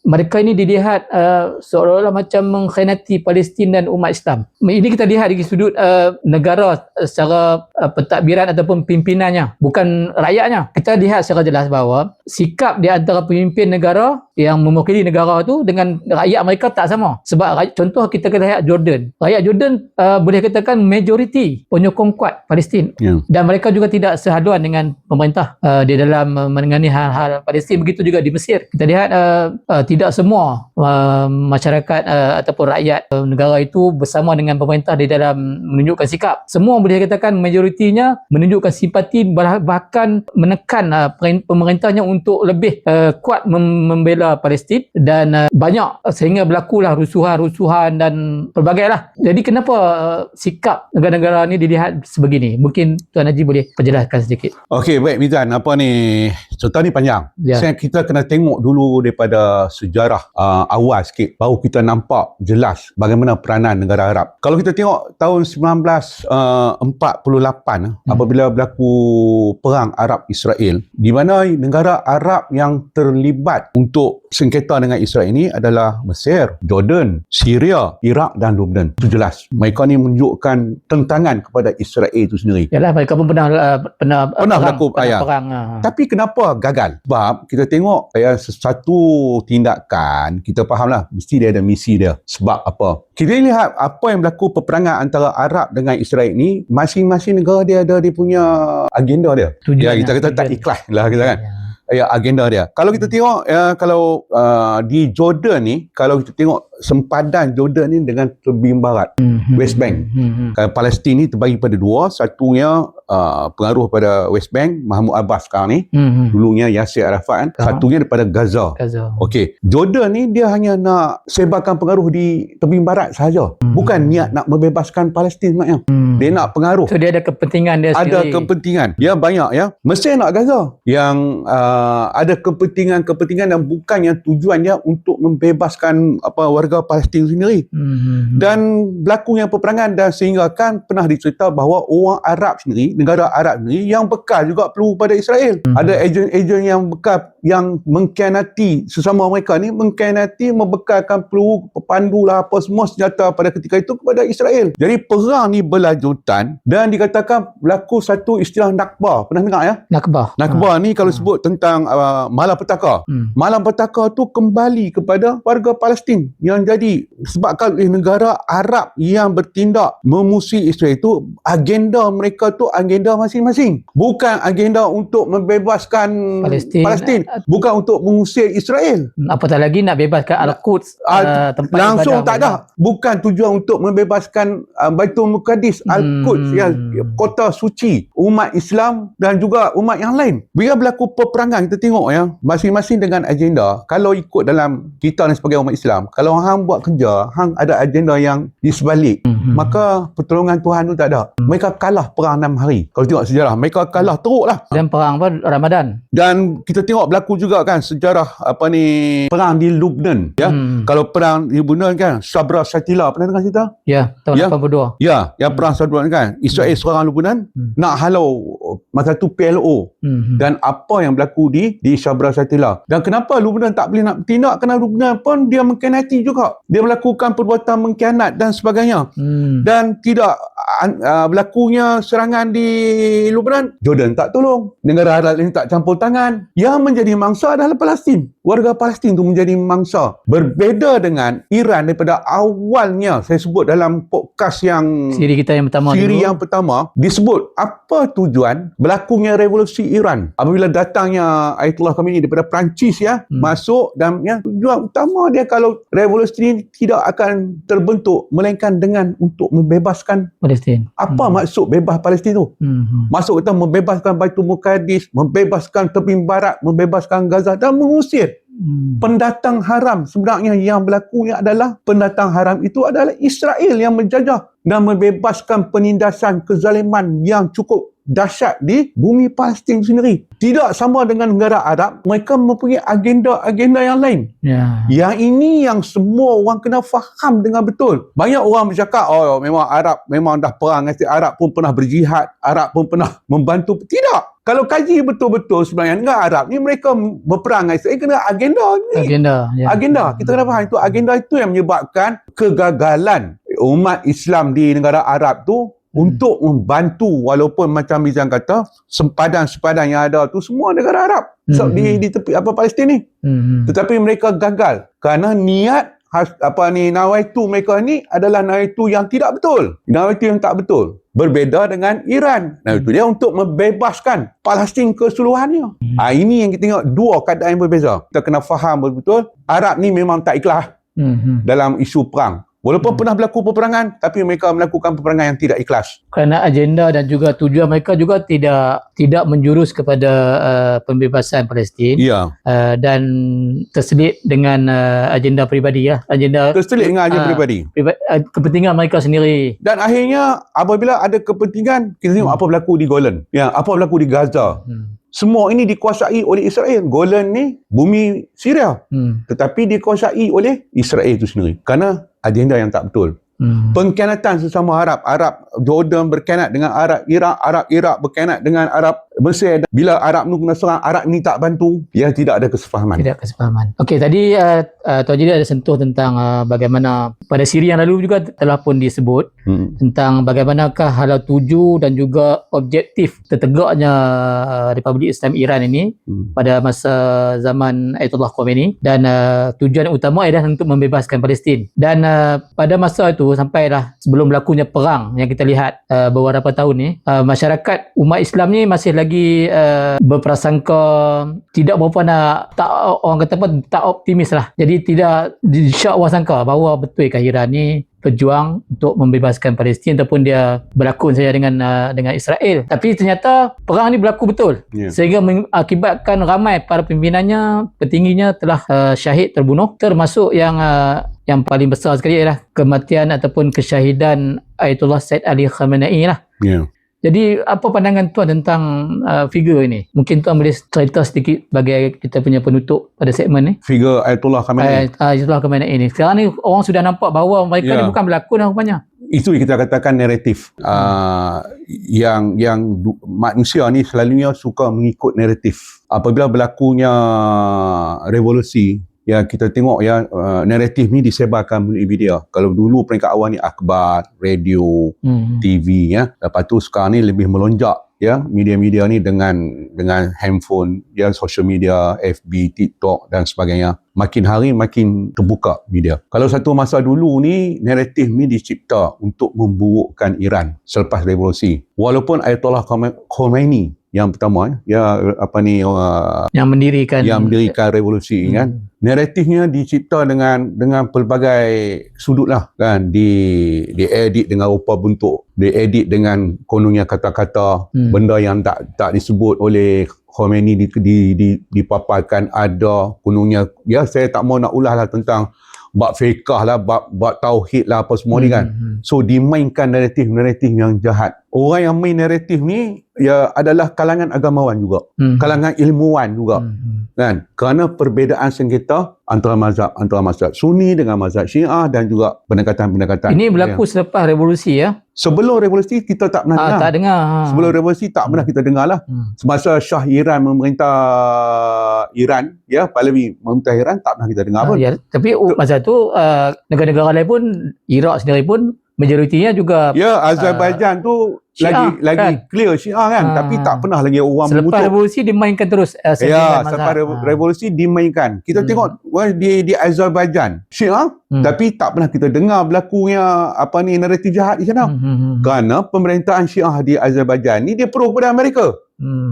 mereka ini dilihat seolah-olah macam mengkhianati Palestin dan umat Islam. Ini kita lihat dari sudut negara secara pentadbiran ataupun pimpinannya, bukan rakyatnya. Kita lihat secara jelas bahawa sikap di antara pemimpin negara yang mewakili negara tu dengan rakyat mereka tak sama. Sebab contoh kita lihat Jordan. Rakyat Jordan boleh katakan majoriti penyokong kuat Palestin. Dan mereka juga tidak sehaluan dengan pemerintah di dalam menangani hal-hal Palestin. Begitu juga di Mesir. Kita lihat tidak semua masyarakat ataupun rakyat negara itu bersama dengan pemerintah di dalam menunjukkan sikap. Semua boleh katakan majoritinya menunjukkan simpati, bahkan menekan pemerintahnya untuk lebih kuat membela Palestin, dan banyak sehingga berlakulah rusuhan dan pelbagai lah. Jadi kenapa sikap negara-negara ni dilihat sebegini? Mungkin Tuan Haji boleh perjelaskan sedikit. Okey, baik Mizan. Apa ni? Cerita ni panjang. Kita kena tengok dulu daripada sejarah awal sikit, baru kita nampak jelas bagaimana peranan negara Arab. Kalau kita tengok tahun 1948 apabila berlaku perang Arab Israel, di mana negara Arab yang terlibat untuk sengketa dengan Israel ini adalah Mesir, Jordan, Syria, Iraq dan Lebanon. Itu jelas. Mereka ni menunjukkan tentangan kepada Israel itu sendiri. Yalah, mereka pun pernah berlaku perang. Tapi kenapa gagal? Sebab kita tengok satu tindakan, kita fahamlah mesti dia ada misi dia. Sebab apa? Kita lihat apa yang berlaku peperangan antara Arab dengan Israel ni, masing-masing negara dia ada dia punya agenda dia. Kita kata tak ikhlas lah kita kan. Agenda dia. Kalau kita tengok kalau di Jordan ni, kalau kita tengok sempadan Jordan ni dengan tebing barat, West Bank. Palestin ni terbagi pada dua, satunya pengaruh pada West Bank, Mahmud Abbas sekarang ni, dulunya Yasir Arafat kan, satunya daripada Gaza. Okey, Jordan ni dia hanya nak sebarkan pengaruh di tepi barat sahaja, bukan niat nak membebaskan Palestin sebenarnya. Dia nak pengaruh. So dia ada kepentingan dia ada sendiri. kepentingan. Dia banyak ya. Mesir nak Gaza. Yang ada kepentingan yang bukan yang tujuannya untuk membebaskan warga Palestin sendiri. Dan berlakunya peperangan dan sehingga kan pernah dicerita bahawa orang Arab sendiri, negara Arab sendiri yang bekal juga perlu pada Israel. Ada ejen-ejen yang bekal yang mengkhianati sesama mereka ni, mengkhianati, membekalkan peluru, pepandu lah apa semua senjata pada ketika itu kepada Israel. Jadi perang ni berlanjutan dan dikatakan berlaku satu istilah Nakba. Pernah dengar ya? Nakba ni kalau sebut tentang malapetaka. Malapetaka tu kembali kepada warga Palestin yang jadi sebabkan oleh negara Arab yang bertindak memusuhi Israel itu, agenda mereka tu agenda masing-masing. Bukan agenda untuk membebaskan Palestin. Bukan untuk mengusir Israel. Apatah lagi nak bebaskan Al-Quds, tempat langsung ibadah tak ada. Bukan tujuan untuk membebaskan Baitul Muqaddis, Al-Quds, kota suci umat Islam dan juga umat yang lain. Bila berlaku peperangan, kita tengok ya, masing-masing dengan agenda. Kalau ikut dalam kita ni sebagai umat Islam, kalau hang buat kerja, hang ada agenda yang di sebalik, maka pertolongan Tuhan tu tak ada. Mereka kalah perang 6 hari. Kalau tengok sejarah, mereka kalah teruk lah. Dan perang Ramadan. Dan kita tengok berlaku juga kan sejarah perang di Lebanon ya. Kalau perang di Lebanon kan, Sabra Shatila, pernah dengar cerita? Ya, tahun 82. Ya, yang perang Sabra kan, Israel serang Lebanon, nak halau masa tu PLO. Dan apa yang berlaku di Sabra Shatila. Dan kenapa Lebanon tak boleh nak bertindak? Kerana Lebanon pun dia mengkhianati juga. Dia melakukan perbuatan mengkhianat dan sebagainya. Dan tidak berlakunya serangan di Lebanon, Jordan tak tolong. Negara Arab ini tak campur tangan. Yang menjadi mangsa adalah Palestin. Warga Palestin tu menjadi mangsa. Berbeza dengan Iran daripada awalnya. Saya sebut dalam podcast yang siri kita yang pertama disebut apa tujuan berlakunya revolusi Iran. Apabila datangnya Ayatollah Khamenei daripada Perancis ya, masuk dan ya, tujuan utama dia kalau revolusi ini tidak akan terbentuk melainkan dengan untuk membebaskan Palestin. Apa maksud bebas Palestin tu? Maksud kita membebaskan Baitul Muqaddis, membebaskan tepi barat, membebaskan Gaza dan mengusir pendatang haram. Sebenarnya yang berlakunya adalah pendatang haram itu adalah Israel yang menjajah dan membebaskan penindasan kezaliman yang cukup dahsyat di bumi Palestin sendiri. Tidak sama dengan negara Arab, mereka mempunyai agenda-agenda yang lain. Yang ini yang semua orang kena faham dengan betul. Banyak orang bercakap, oh memang Arab memang dah perang, Arab pun pernah berjihad, Arab pun pernah membantu. Tidak. Kalau kaji betul-betul sebenarnya negara Arab ni mereka berperang dengan Israel kena agenda ni. Agenda. Kita kena faham itu. Agenda itu yang menyebabkan kegagalan umat Islam di negara Arab tu untuk membantu, walaupun macam Mizan kata sempadan-sempadan yang ada tu semua negara Arab di tepi Palestin ni. Tetapi mereka gagal kerana niat nawaitu mereka ni adalah nawaitu yang tidak betul, nawaitu yang tak betul. Berbeza dengan Iran. Itu dia untuk membebaskan Palestin keseluruhannya. Ini yang kita tengok, dua keadaan yang berbeza. Kita kena faham betul-betul Arab ni memang tak ikhlas dalam isu perang. Walaupun pernah berlaku peperangan, tapi mereka melakukan peperangan yang tidak ikhlas. Kerana agenda dan juga tujuan mereka juga tidak menjurus kepada pembebasan Palestin. Dan terselit dengan agenda peribadi ya. Terselit dengan agenda peribadi. Kepentingan mereka sendiri. Dan akhirnya apabila ada kepentingan, kita tengok apa berlaku di Golan. Apa berlaku di Gaza. Semua ini dikuasai oleh Israel. Golan ni bumi Syria. Tetapi dikuasai oleh Israel itu sendiri. Kerana agenda yang tak betul. Pengkhianatan sesama Arab Jordan berkhianat dengan Arab Iraq berkhianat dengan Arab Mesir. Bila Arab ni kena serang, Arab ni tak bantu, ya tidak ada kesefahaman. Okey, tadi Tuan Jadi ada sentuh tentang bagaimana pada siri yang lalu juga telah pun disebut tentang bagaimanakah halau tuju dan juga objektif tertegaknya Republik Islam Iran ini pada masa zaman Ayatollah Khamenei, dan tujuan utama adalah untuk membebaskan Palestin. Dan pada masa itu sampailah sebelum berlakunya perang yang kita lihat beberapa tahun ni, masyarakat umat Islam ni masih lagi berprasangka tidak berapa orang kata apa, tak optimis lah. Jadi tidak syak orang sangka bahawa betulkah Iran ni berjuang untuk membebaskan Palestin ataupun dia berlakon saja dengan Israel. Tapi ternyata perang ni berlaku betul. Sehingga mengakibatkan ramai para pimpinannya, petingginya telah syahid, terbunuh, termasuk yang paling besar sekali ialah kematian ataupun kesyahidan Ayatollah Said Ali Khamenei lah. Jadi apa pandangan tuan tentang figure ini? Mungkin tuan boleh cerita sedikit sebagai kita punya penutup pada segmen ni. Figure Ayatollah Khamenei. Ayatollah Khamenei ini. Sekarang ni orang sudah nampak bahawa mereka ni bukan berlakon rupanya. Itu kita katakan naratif. Yang manusia ni selalunya suka mengikut naratif. Apabila berlakunya revolusi, ya kita tengok ya naratif ni disebarkan melalui media. Kalau dulu peringkat awal ni akhbar, radio, TV ya. Lepas tu sekarang ni lebih melonjak ya media-media ni dengan handphone, ya social media, FB, TikTok dan sebagainya. Makin hari makin terbuka media. Kalau satu masa dulu ni naratif ni dicipta untuk memburukkan Iran selepas revolusi. Walaupun Ayatollah Khomeini yang pertama yang mendirikan revolusi kan, naratifnya dicipta dengan pelbagai sudut lah kan, diedit dengan rupa bentuk, diedit dengan kononnya kata-kata, benda yang tak disebut oleh Khomeini dipaparkan, ada kononnya, ya saya tak mau nak ulah lah tentang bab fiqah lah, bab tauhid lah apa semua ni kan. So dimainkan naratif yang jahat. Orang yang main naratif ni ya adalah kalangan agamawan juga, kalangan ilmuwan juga kan, kerana perbezaan sengketa antara mazhab Sunni dengan mazhab Syiah dan juga pendekatan-pendekatan. Ini berlaku selepas revolusi ya. Sebelum revolusi kita tak pernah dengar. Tak dengar. Sebelum revolusi tak pernah kita dengar lah. Semasa Shah Iran memerintah Iran, ya, Pahlavi memerintah Iran, tak pernah kita dengar pun. Ya, tapi masa tu negara-negara lain pun, Iraq sendiri pun majoritinya juga Azerbaijan tu Syiah, lagi kan? Clear Syiah kan, tapi tak pernah lagi orang selepas mengutuk. revolusi dimainkan terus. Selepas revolusi dimainkan. Kita tengok di Azerbaijan Syiah, tapi tak pernah kita dengar berlakunya naratif jahat di sana. Kerana pemerintahan Syiah di Azerbaijan ni dia pro kepada Amerika.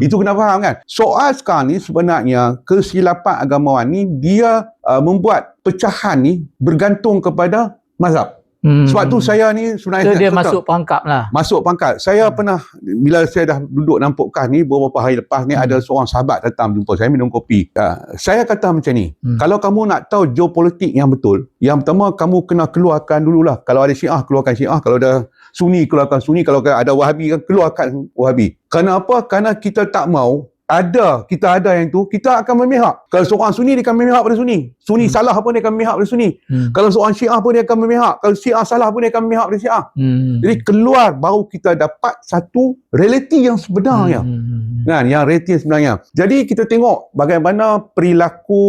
Itu kena faham kan. Soal sekarang ni sebenarnya kesilapan agamawan ni dia membuat pecahan ni bergantung kepada mazhab. Sebab tu saya ni sebenarnya dia masuk pangkal lah. Masuk pangkal. Saya pernah, bila saya dah duduk dalam podcast ni beberapa hari lepas ni, ada seorang sahabat datang jumpa saya minum kopi. Saya kata macam ni, kalau kamu nak tahu geopolitik yang betul, yang pertama kamu kena keluarkan dululah. Kalau ada Syiah, keluarkan Syiah. Kalau ada Sunni, keluarkan Sunni. Kalau ada Wahabi, keluarkan Wahabi. Kerana apa? Kerana kita tak mau kita ada yang tu, kita akan memihak. Kalau seorang Sunni, dia akan memihak pada Sunni. Sunni salah pun dia akan memihak pada Sunni. Kalau seorang Syiah pun dia akan memihak. Kalau Syiah salah pun dia akan memihak pada Syiah. Jadi keluar baru kita dapat satu realiti yang sebenarnya. Kan, yang realiti yang sebenarnya. Jadi kita tengok bagaimana perilaku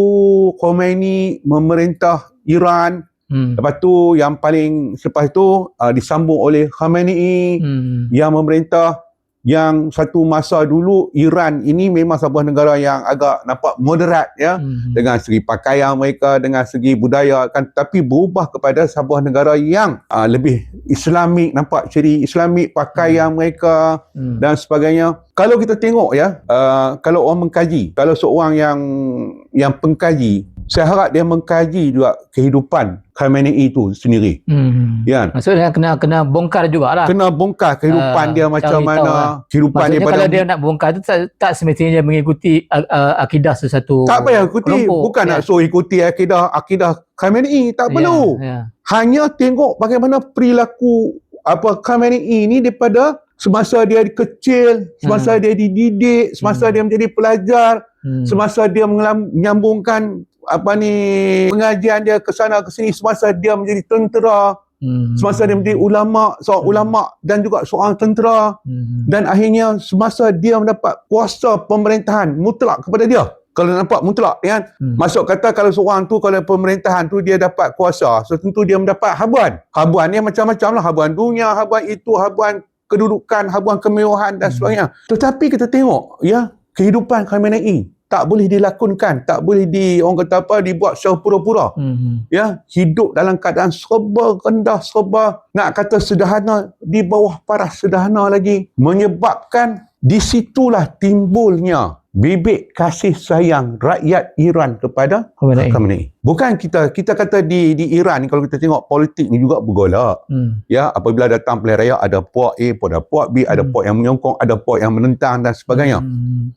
Khomeini memerintah Iran. Lepas tu yang paling selepas tu disambung oleh Khamenei yang memerintah. Yang satu masa dulu Iran ini memang sebuah negara yang agak nampak moderat ya, dengan segi pakaian mereka, dengan segi budaya kan, tapi berubah kepada sebuah negara yang lebih Islamik, nampak ciri Islamik pakaian mereka dan sebagainya. Kalau kita tengok ya, kalau orang mengkaji, kalau seorang yang pengkaji, saya harap dia mengkaji juga kehidupan Khamenei itu sendiri. Ya. Maksudnya kena bongkar jugalah. Kena bongkar kehidupan dia macam mana. Kehidupan maksudnya dia kalau dia nak bongkar tu tak semestinya dia mengikuti akidah sesuatu. Tak payah ikuti. Bukan nak suruh ikuti akidah Khamenei. Tak perlu. Hanya tengok bagaimana perilaku Khamenei ni daripada semasa dia kecil, semasa dia dididik, semasa dia menjadi pelajar, semasa dia menyambungkan pengajian dia ke sana ke sini, semasa dia menjadi tentera, semasa dia menjadi seorang ulama dan juga seorang tentera, dan akhirnya semasa dia mendapat kuasa pemerintahan mutlak kepada dia. Kalau nampak mutlak kan, masuk kata kalau seorang tu, kalau pemerintahan tu dia dapat kuasa, so tentu dia mendapat habuan. Habuan ni macam-macam lah, habuan dunia, habuan itu, habuan kedudukan, habuan kemewahan dan sebagainya. Tetapi kita tengok ya, kehidupan Khamenei tak boleh dilakonkan, tak boleh dibuat secara pura-pura. Ya, hidup dalam keadaan serba rendah, serba nak kata sederhana, di bawah paras sederhana lagi, menyebabkan di situlah timbulnya bibit kasih sayang rakyat Iran kepada Khamenei. Bukan kita kata di Iran ni, kalau kita tengok politik ni juga bergolak. Ya, apabila datang pilihan raya ada puak A, ada puak B, ada puak yang menyokong, ada puak yang menentang dan sebagainya.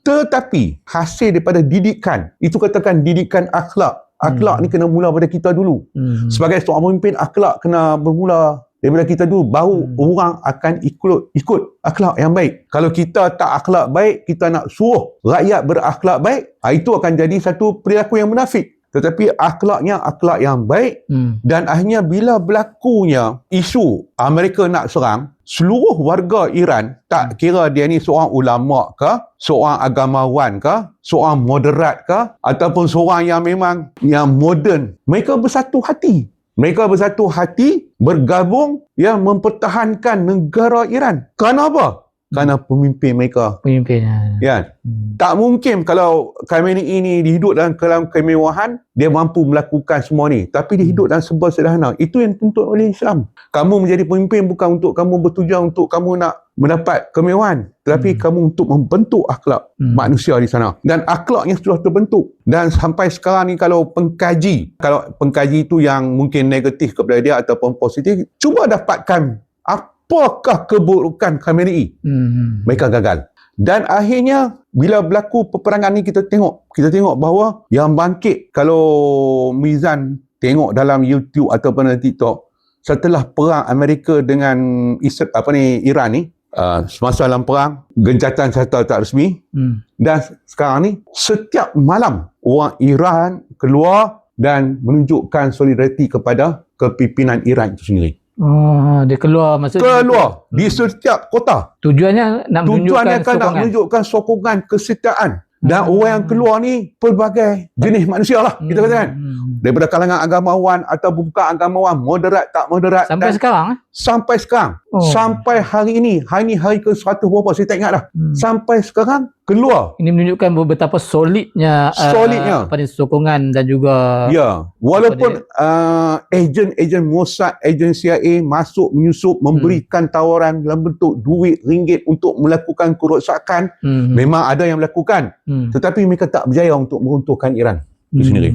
Tetapi hasil daripada didikan, itu katakan didikan akhlak. Akhlak ni kena mula pada kita dulu. Sebagai seorang pemimpin, akhlak kena bermula daripada kita dulu, baru orang akan ikut akhlak yang baik. Kalau kita tak akhlak baik, kita nak suruh rakyat berakhlak baik, itu akan jadi satu perilaku yang munafik. Tetapi akhlaknya akhlak yang baik, dan akhirnya bila berlakunya isu Amerika nak serang, seluruh warga Iran, tak kira dia ni seorang ulama ke, seorang agamawan ke, seorang moderat ke, ataupun seorang yang memang yang moden, mereka bersatu hati. Mereka bersatu hati, bergabung, yang mempertahankan negara Iran. Kerana apa? Kerana pemimpin mereka. Ya. Tak mungkin kalau Khamenei ini hidup dalam kemewahan, dia mampu melakukan semua ni. Tapi dia hidup dalam sebuah sederhana. Itu yang dituntut oleh Islam. Kamu menjadi pemimpin bukan untuk kamu bertujuan untuk kamu nak mendapat kemewahan, tetapi kamu untuk membentuk akhlak manusia di sana. Dan akhlaknya sudah terbentuk. Dan sampai sekarang ni kalau pengkaji itu yang mungkin negatif kepada dia ataupun positif, cuba dapatkan apakah keburukan Khamenei. Mereka gagal. Dan akhirnya bila berlaku peperangan ni, kita tengok bahawa yang bangkit, kalau Mizan tengok dalam YouTube ataupun dalam TikTok, setelah perang Amerika dengan Iran ni, semasa dalam perang, gencatan senjata tak resmi, dan sekarang ni setiap malam orang Iran keluar dan menunjukkan solidariti kepada kepimpinan Iran itu sendiri. Dia keluar di setiap kota. Tujuannya nak menunjukkan sokongan kesetiaan. Dan orang yang keluar ni pelbagai jenis manusia lah, kita katakan. Daripada kalangan agamawan atau bukan agamawan, moderat tak moderat. Sampai sekarang? Sampai sekarang. Sampai hari ini. Hari ni hari ke-100 berapa, saya tak ingat dah. Sampai sekarang keluar. Ini menunjukkan betapa solidnya sokongan dan juga... Ya. Walaupun ejen Mossad, ejen CIA masuk menyusup, memberikan tawaran dalam bentuk duit ringgit untuk melakukan kerosakan. Memang ada yang melakukan. Tetapi mereka tak berjaya untuk meruntuhkan Iran itu sendiri.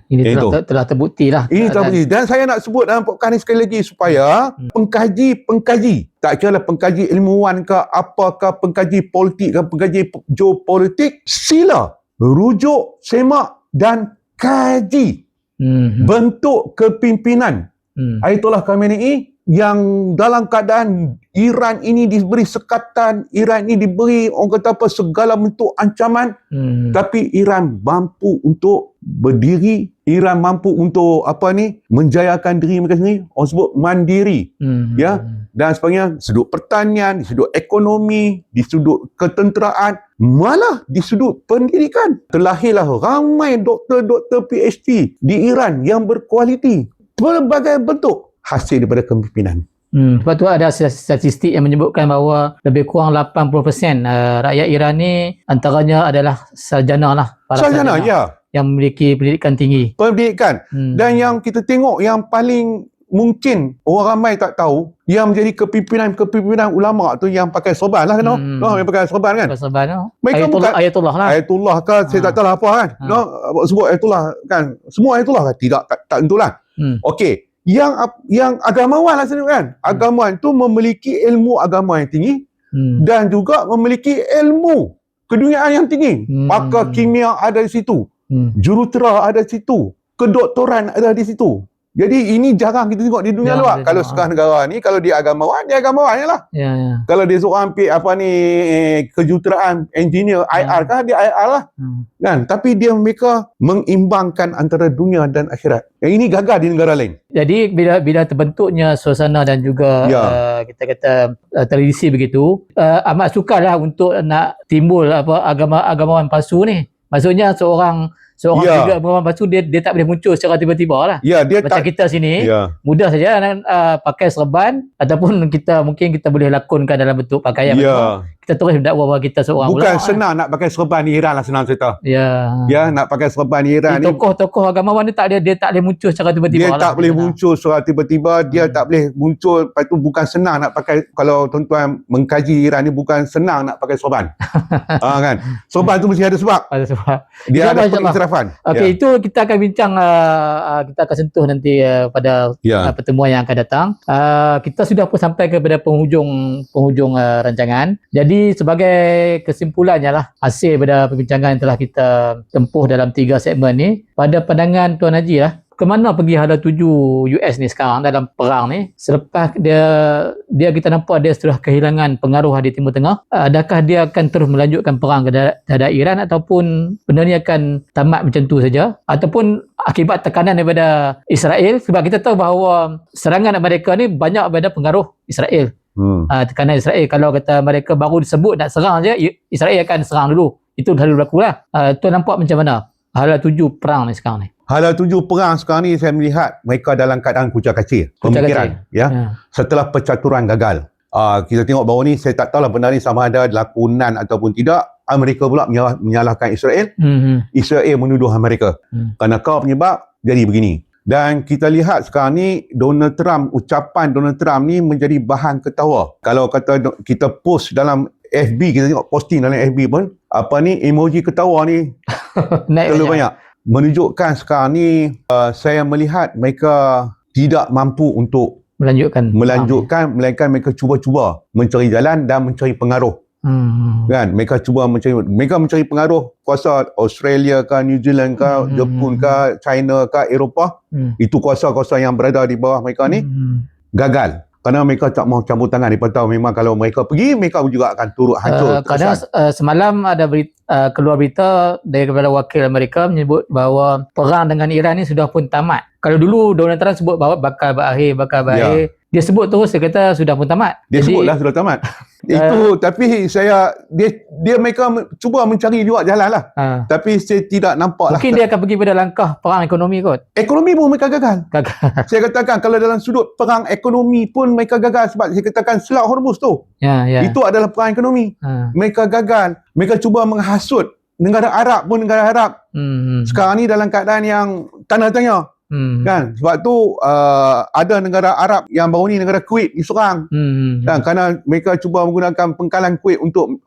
Ini telah terbukti lah. Ini terbukti. Dan saya nak sebut dalam podcast ni sekali lagi supaya pengkaji, tak kira lah pengkaji ilmuwan ke, apakah pengkaji politik ke, pengkaji geopolitik, sila rujuk, semak dan kaji bentuk kepimpinan Ayatollah Khamenei yang dalam keadaan Iran ini diberi sekatan, Iran ini diberi orang kata apa, segala bentuk ancaman, tapi Iran mampu untuk berdiri, Iran mampu untuk menjayakan diri mereka sendiri, orang sebut mandiri, dan sebagainya, di sudut pertanian, di sudut ekonomi, di sudut ketenteraan, malah di sudut pendidikan. Terlahirlah ramai doktor-doktor PhD di Iran yang berkualiti, berbagai bentuk hasil daripada kepimpinan. Sebab tu ada statistik yang menyebutkan bahawa lebih kurang 80% rakyat Iran ni antaranya adalah sarjana lah. Sarjana, yang memiliki pendidikan tinggi. Dan yang kita tengok yang paling mungkin orang ramai tak tahu, yang menjadi kepimpinan ulama tu yang pakai sorban lah kan? Yang pakai sorban kan? Mereka Ayatullah lah. Ayatullah kan? Saya tak tahu lah apa kan? Sebut Ayatullah kan? Semua Ayatullah kan? Tidak, tak tentulah. Okey. Yang agamawan lah kan? Agamawan tu memiliki ilmu agama yang tinggi dan juga memiliki ilmu keduniaan yang tinggi. Pakar kimia ada di situ, jurutera ada di situ, kedoktoran ada di situ. Jadi ini jarang kita tengok di dunia luar. Kalau sekarang negara ni, kalau dia agamawan je lah. Kalau dia seorang kejuruteraan, engineer, IR kan, dia IR lah. Kan? Tapi mereka mengimbangkan antara dunia dan akhirat. Yang ini gagal di negara lain. Jadi bila terbentuknya suasana dan juga kita kata tradisi begitu, amat sukarlah untuk nak timbul agamawan palsu ni. Maksudnya seorang juga agamawan palsu, dia tak boleh muncul secara tiba-tiba lah. Macam kita sini mudah saja pakai serban, ataupun mungkin kita boleh lakonkan dalam bentuk pakaian. kita terus mendakwa bahawa kita seorang Bukan ulama. senang nak pakai serban di Iran lah, senang cerita. Ya. Ya, nak pakai serban di Iran ni Tokoh-tokoh agamawan ni dia tak boleh muncul secara tiba-tiba dia lah. tak boleh muncul secara tiba-tiba, dia tak boleh muncul. Lepas tu bukan senang nak pakai, kalau tuan-tuan mengkaji Iran ni bukan senang nak pakai sorban. Kan? Sorban tu mesti ada sebab. Ada sebab. Dia ada InsyaAllah. pengisrafan. Okey, itu kita akan bincang, kita akan sentuh nanti pada pertemuan yang akan datang. Kita sudah pun sampai kepada penghujung rancangan. Jadi sebagai kesimpulannya lah, hasil pada perbincangan yang telah kita tempuh dalam 3 segmen ni, pada pandangan Tuan Haji lah, ke mana pergi hala tuju US ni sekarang dalam perang ni? Selepas dia kita nampak dia sudah kehilangan pengaruh di Timur Tengah, adakah dia akan terus melanjutkan perang terhadap Iran, ataupun benda ni akan tamat macam tu saja, ataupun akibat tekanan daripada Israel? Sebab kita tahu bahawa serangan Amerika ni banyak daripada pengaruh Israel. Tekanan Israel, kalau kata mereka baru disebut nak serang je, Israel akan serang dulu. Itu selalu berlaku lah. Tuan nampak macam mana hala tuju perang ni sekarang ni? Hala tuju perang sekarang ni saya melihat mereka dalam keadaan kucak-kacir pemikiran. Ya. Setelah percaturan gagal. Kita tengok bahawa ni, saya tak tahulah benar ni sama ada lakonan ataupun tidak. Amerika pula menyalahkan Israel. Israel menuduh Amerika. Kerana kau penyebab jadi begini. Dan kita lihat sekarang ni ucapan Donald Trump ni menjadi bahan ketawa. Kalau kata kita post dalam FB, kita tengok posting dalam FB pun, emoji ketawa ni terlalu banyak. Menunjukkan sekarang ni saya melihat mereka tidak mampu untuk melanjutkan, melainkan mereka cuba-cuba mencari jalan dan mencari pengaruh. Kan, mereka mencari pengaruh kuasa Australia ke, New Zealand ke, Jepun ke, China ke, Eropah. Itu kuasa-kuasa yang berada di bawah mereka ni gagal. Kerana mereka tak mahu campur tangan. Mereka tahu memang kalau mereka pergi, mereka juga akan turut hancur. Kerana semalam ada keluar berita daripada wakil Amerika menyebut bahawa perang dengan Iran ni sudah pun tamat. Kalau dulu Donald Trump sebut bahawa bakal berakhir, dia sebut terus, dia kata sudah pun tamat. Dia sebutlah sudah tamat. Itu tapi mereka cuba mencari juga jalan lah. Tapi saya tidak nampak lah. Mungkin dia akan pergi pada langkah perang ekonomi kot. Ekonomi pun mereka gagal. Saya katakan kalau dalam sudut perang ekonomi pun mereka gagal, sebab saya katakan Selat Hormuz tu. Itu adalah perang ekonomi. Mereka gagal. Mereka cuba menghasut negara Arab pun, negara Arab. Sekarang ni dalam keadaan yang tanda tanya. Kan, sebab tu ada negara Arab yang baru ni, negara Kuwait diserang. Kan, kerana mereka cuba menggunakan pengkalan Kuwait untuk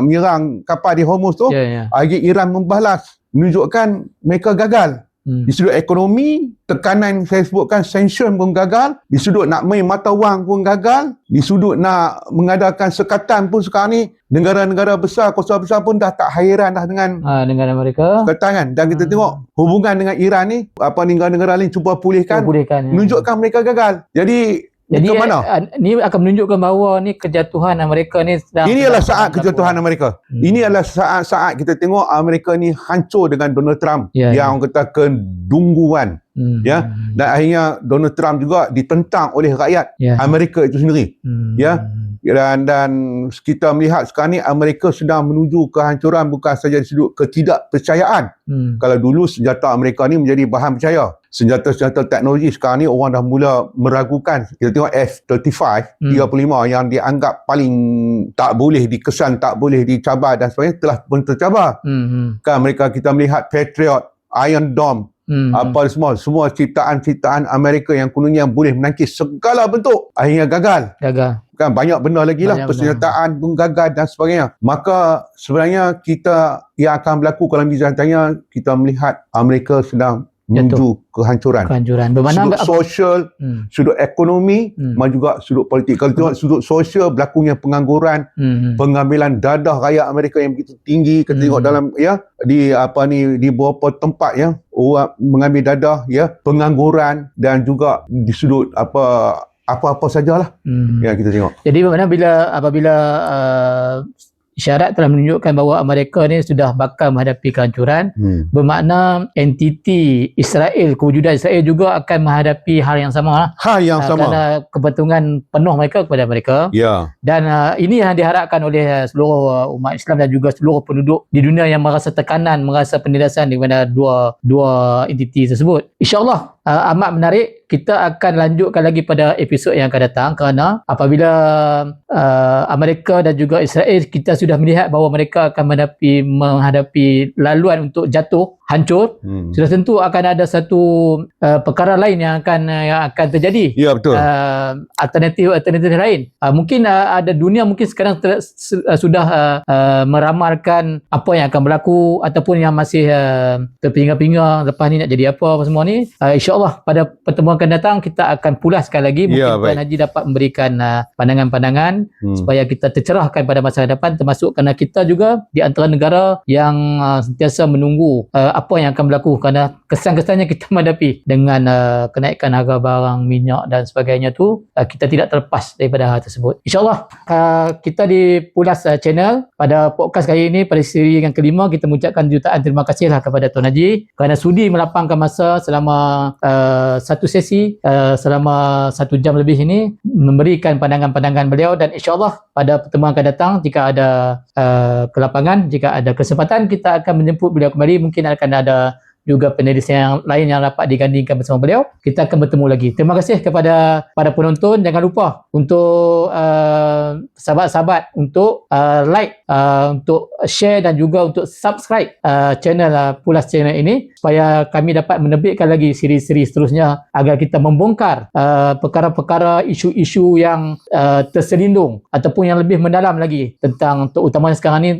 menyerang kapal di Hormuz tu. Akhirnya Iran membalas, menunjukkan mereka gagal. Di sudut ekonomi, tekanan saya sebutkan sanction pun gagal. Di sudut nak main mata wang pun gagal. Di sudut nak mengadakan sekatan pun sekarang ni, negara-negara besar, kuasa besar pun dah tak hairan dah dengan Amerika. Sekatan kan. Dan kita tengok hubungan dengan Iran ni, negara-negara lain cuba pulihkan, menunjukkan mereka gagal. Jadi mana? Ni akan menunjukkan bahawa ni kejatuhan Amerika ni ini adalah saat kejatuhan Amerika. Ini adalah saat-saat kita tengok Amerika ni hancur dengan Donald Trump yang orang kata kedungguan. Dan akhirnya Donald Trump juga ditentang oleh rakyat Amerika itu sendiri. Dan kita melihat sekarang ni Amerika sedang menuju kehancuran, bukan saja di sudut ketidakpercayaan. Kalau dulu senjata Amerika ni menjadi bahan percaya. Senjata-senjata teknologi sekarang ni orang dah mula meragukan. Kita tengok F-35 35 yang dianggap paling tak boleh dikesan, tak boleh dicabar dan sebagainya, telah pun tercabar. Kan mereka, kita melihat Patriot, Iron Dome, apa semua ciptaan-ciptaan Amerika yang kononnya boleh menangkis segala bentuk, akhirnya gagal. Kan banyak benda lagi lah, persenjataan pun gagal dan sebagainya. Maka sebenarnya yang akan berlaku kalau misalnya kita melihat Amerika sedang menuju kehancuran. Sudut sosial, sudut ekonomi, dan juga sudut politik. Kalau tengok sudut sosial, berlakunya pengangguran, pengambilan dadah rakyat Amerika yang begitu tinggi. Kita tengok dalam di beberapa tempat orang mengambil dadah, pengangguran, dan juga di sudut apa sajalah yang kita tengok. Jadi apabila isyarat telah menunjukkan bahawa Amerika ni sudah bakal menghadapi kehancuran, bermakna entiti Israel, kewujudan Israel juga akan menghadapi hal yang sama. Kerana kepentingan penuh mereka kepada mereka. Dan ini yang diharapkan oleh seluruh umat Islam dan juga seluruh penduduk di dunia yang merasa tekanan, merasa penindasan di mana dua entiti tersebut. InsyaAllah amat menarik. kita akan lanjutkan lagi pada episod yang akan datang, kerana apabila Amerika dan juga Israel, kita sudah melihat bahawa mereka akan menghadapi laluan untuk jatuh, hancur, sudah tentu akan ada satu perkara lain yang akan terjadi. Ya, betul. Alternatif lain. Mungkin ada dunia mungkin sekarang sudah meramalkan apa yang akan berlaku, ataupun yang masih terpinga-pinga lepas ni nak jadi apa semua ni. InsyaAllah pada pertemuan akan datang kita akan pulaskan lagi. Mungkin Tuan Haji dapat memberikan pandangan-pandangan supaya kita tercerahkan pada masa hadapan, termasuk kerana kita juga di antara negara yang sentiasa menunggu apa yang akan berlaku, kerana kesan-kesannya kita menghadapi dengan kenaikan harga barang, minyak dan sebagainya tu, kita tidak terlepas daripada hal tersebut. InsyaAllah kita di Pulas Channel pada podcast kali ini, pada siri yang kelima, kita mengucapkan jutaan terima kasihlah kepada Tuan Haji kerana sudi melapangkan masa selama satu sesi selama 1 jam lebih ini, memberikan pandangan-pandangan beliau. Dan insyaAllah pada pertemuan akan datang, jika ada kelapangan, jika ada kesempatan, kita akan menjemput beliau kembali. Mungkin akan ada juga penulis yang lain yang dapat digandingkan bersama beliau. Kita akan bertemu lagi. Terima kasih kepada para penonton. Jangan lupa untuk sahabat-sahabat untuk like, untuk share dan juga untuk subscribe channel Pulas Channel ini, supaya kami dapat menerbitkan lagi siri-siri seterusnya agar kita membongkar perkara-perkara, isu-isu yang terselindung ataupun yang lebih mendalam lagi tentang, terutamanya sekarang ni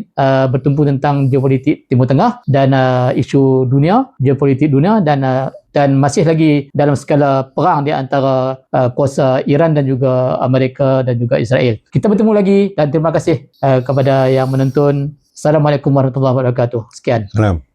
bertumpu tentang geopolitik Timur Tengah dan isu dunia, geopolitik dunia, dan masih lagi dalam skala perang di antara kuasa Iran dan juga Amerika dan juga Israel. Kita bertemu lagi dan terima kasih kepada yang menonton. Assalamualaikum warahmatullahi wabarakatuh. Sekian. Salam.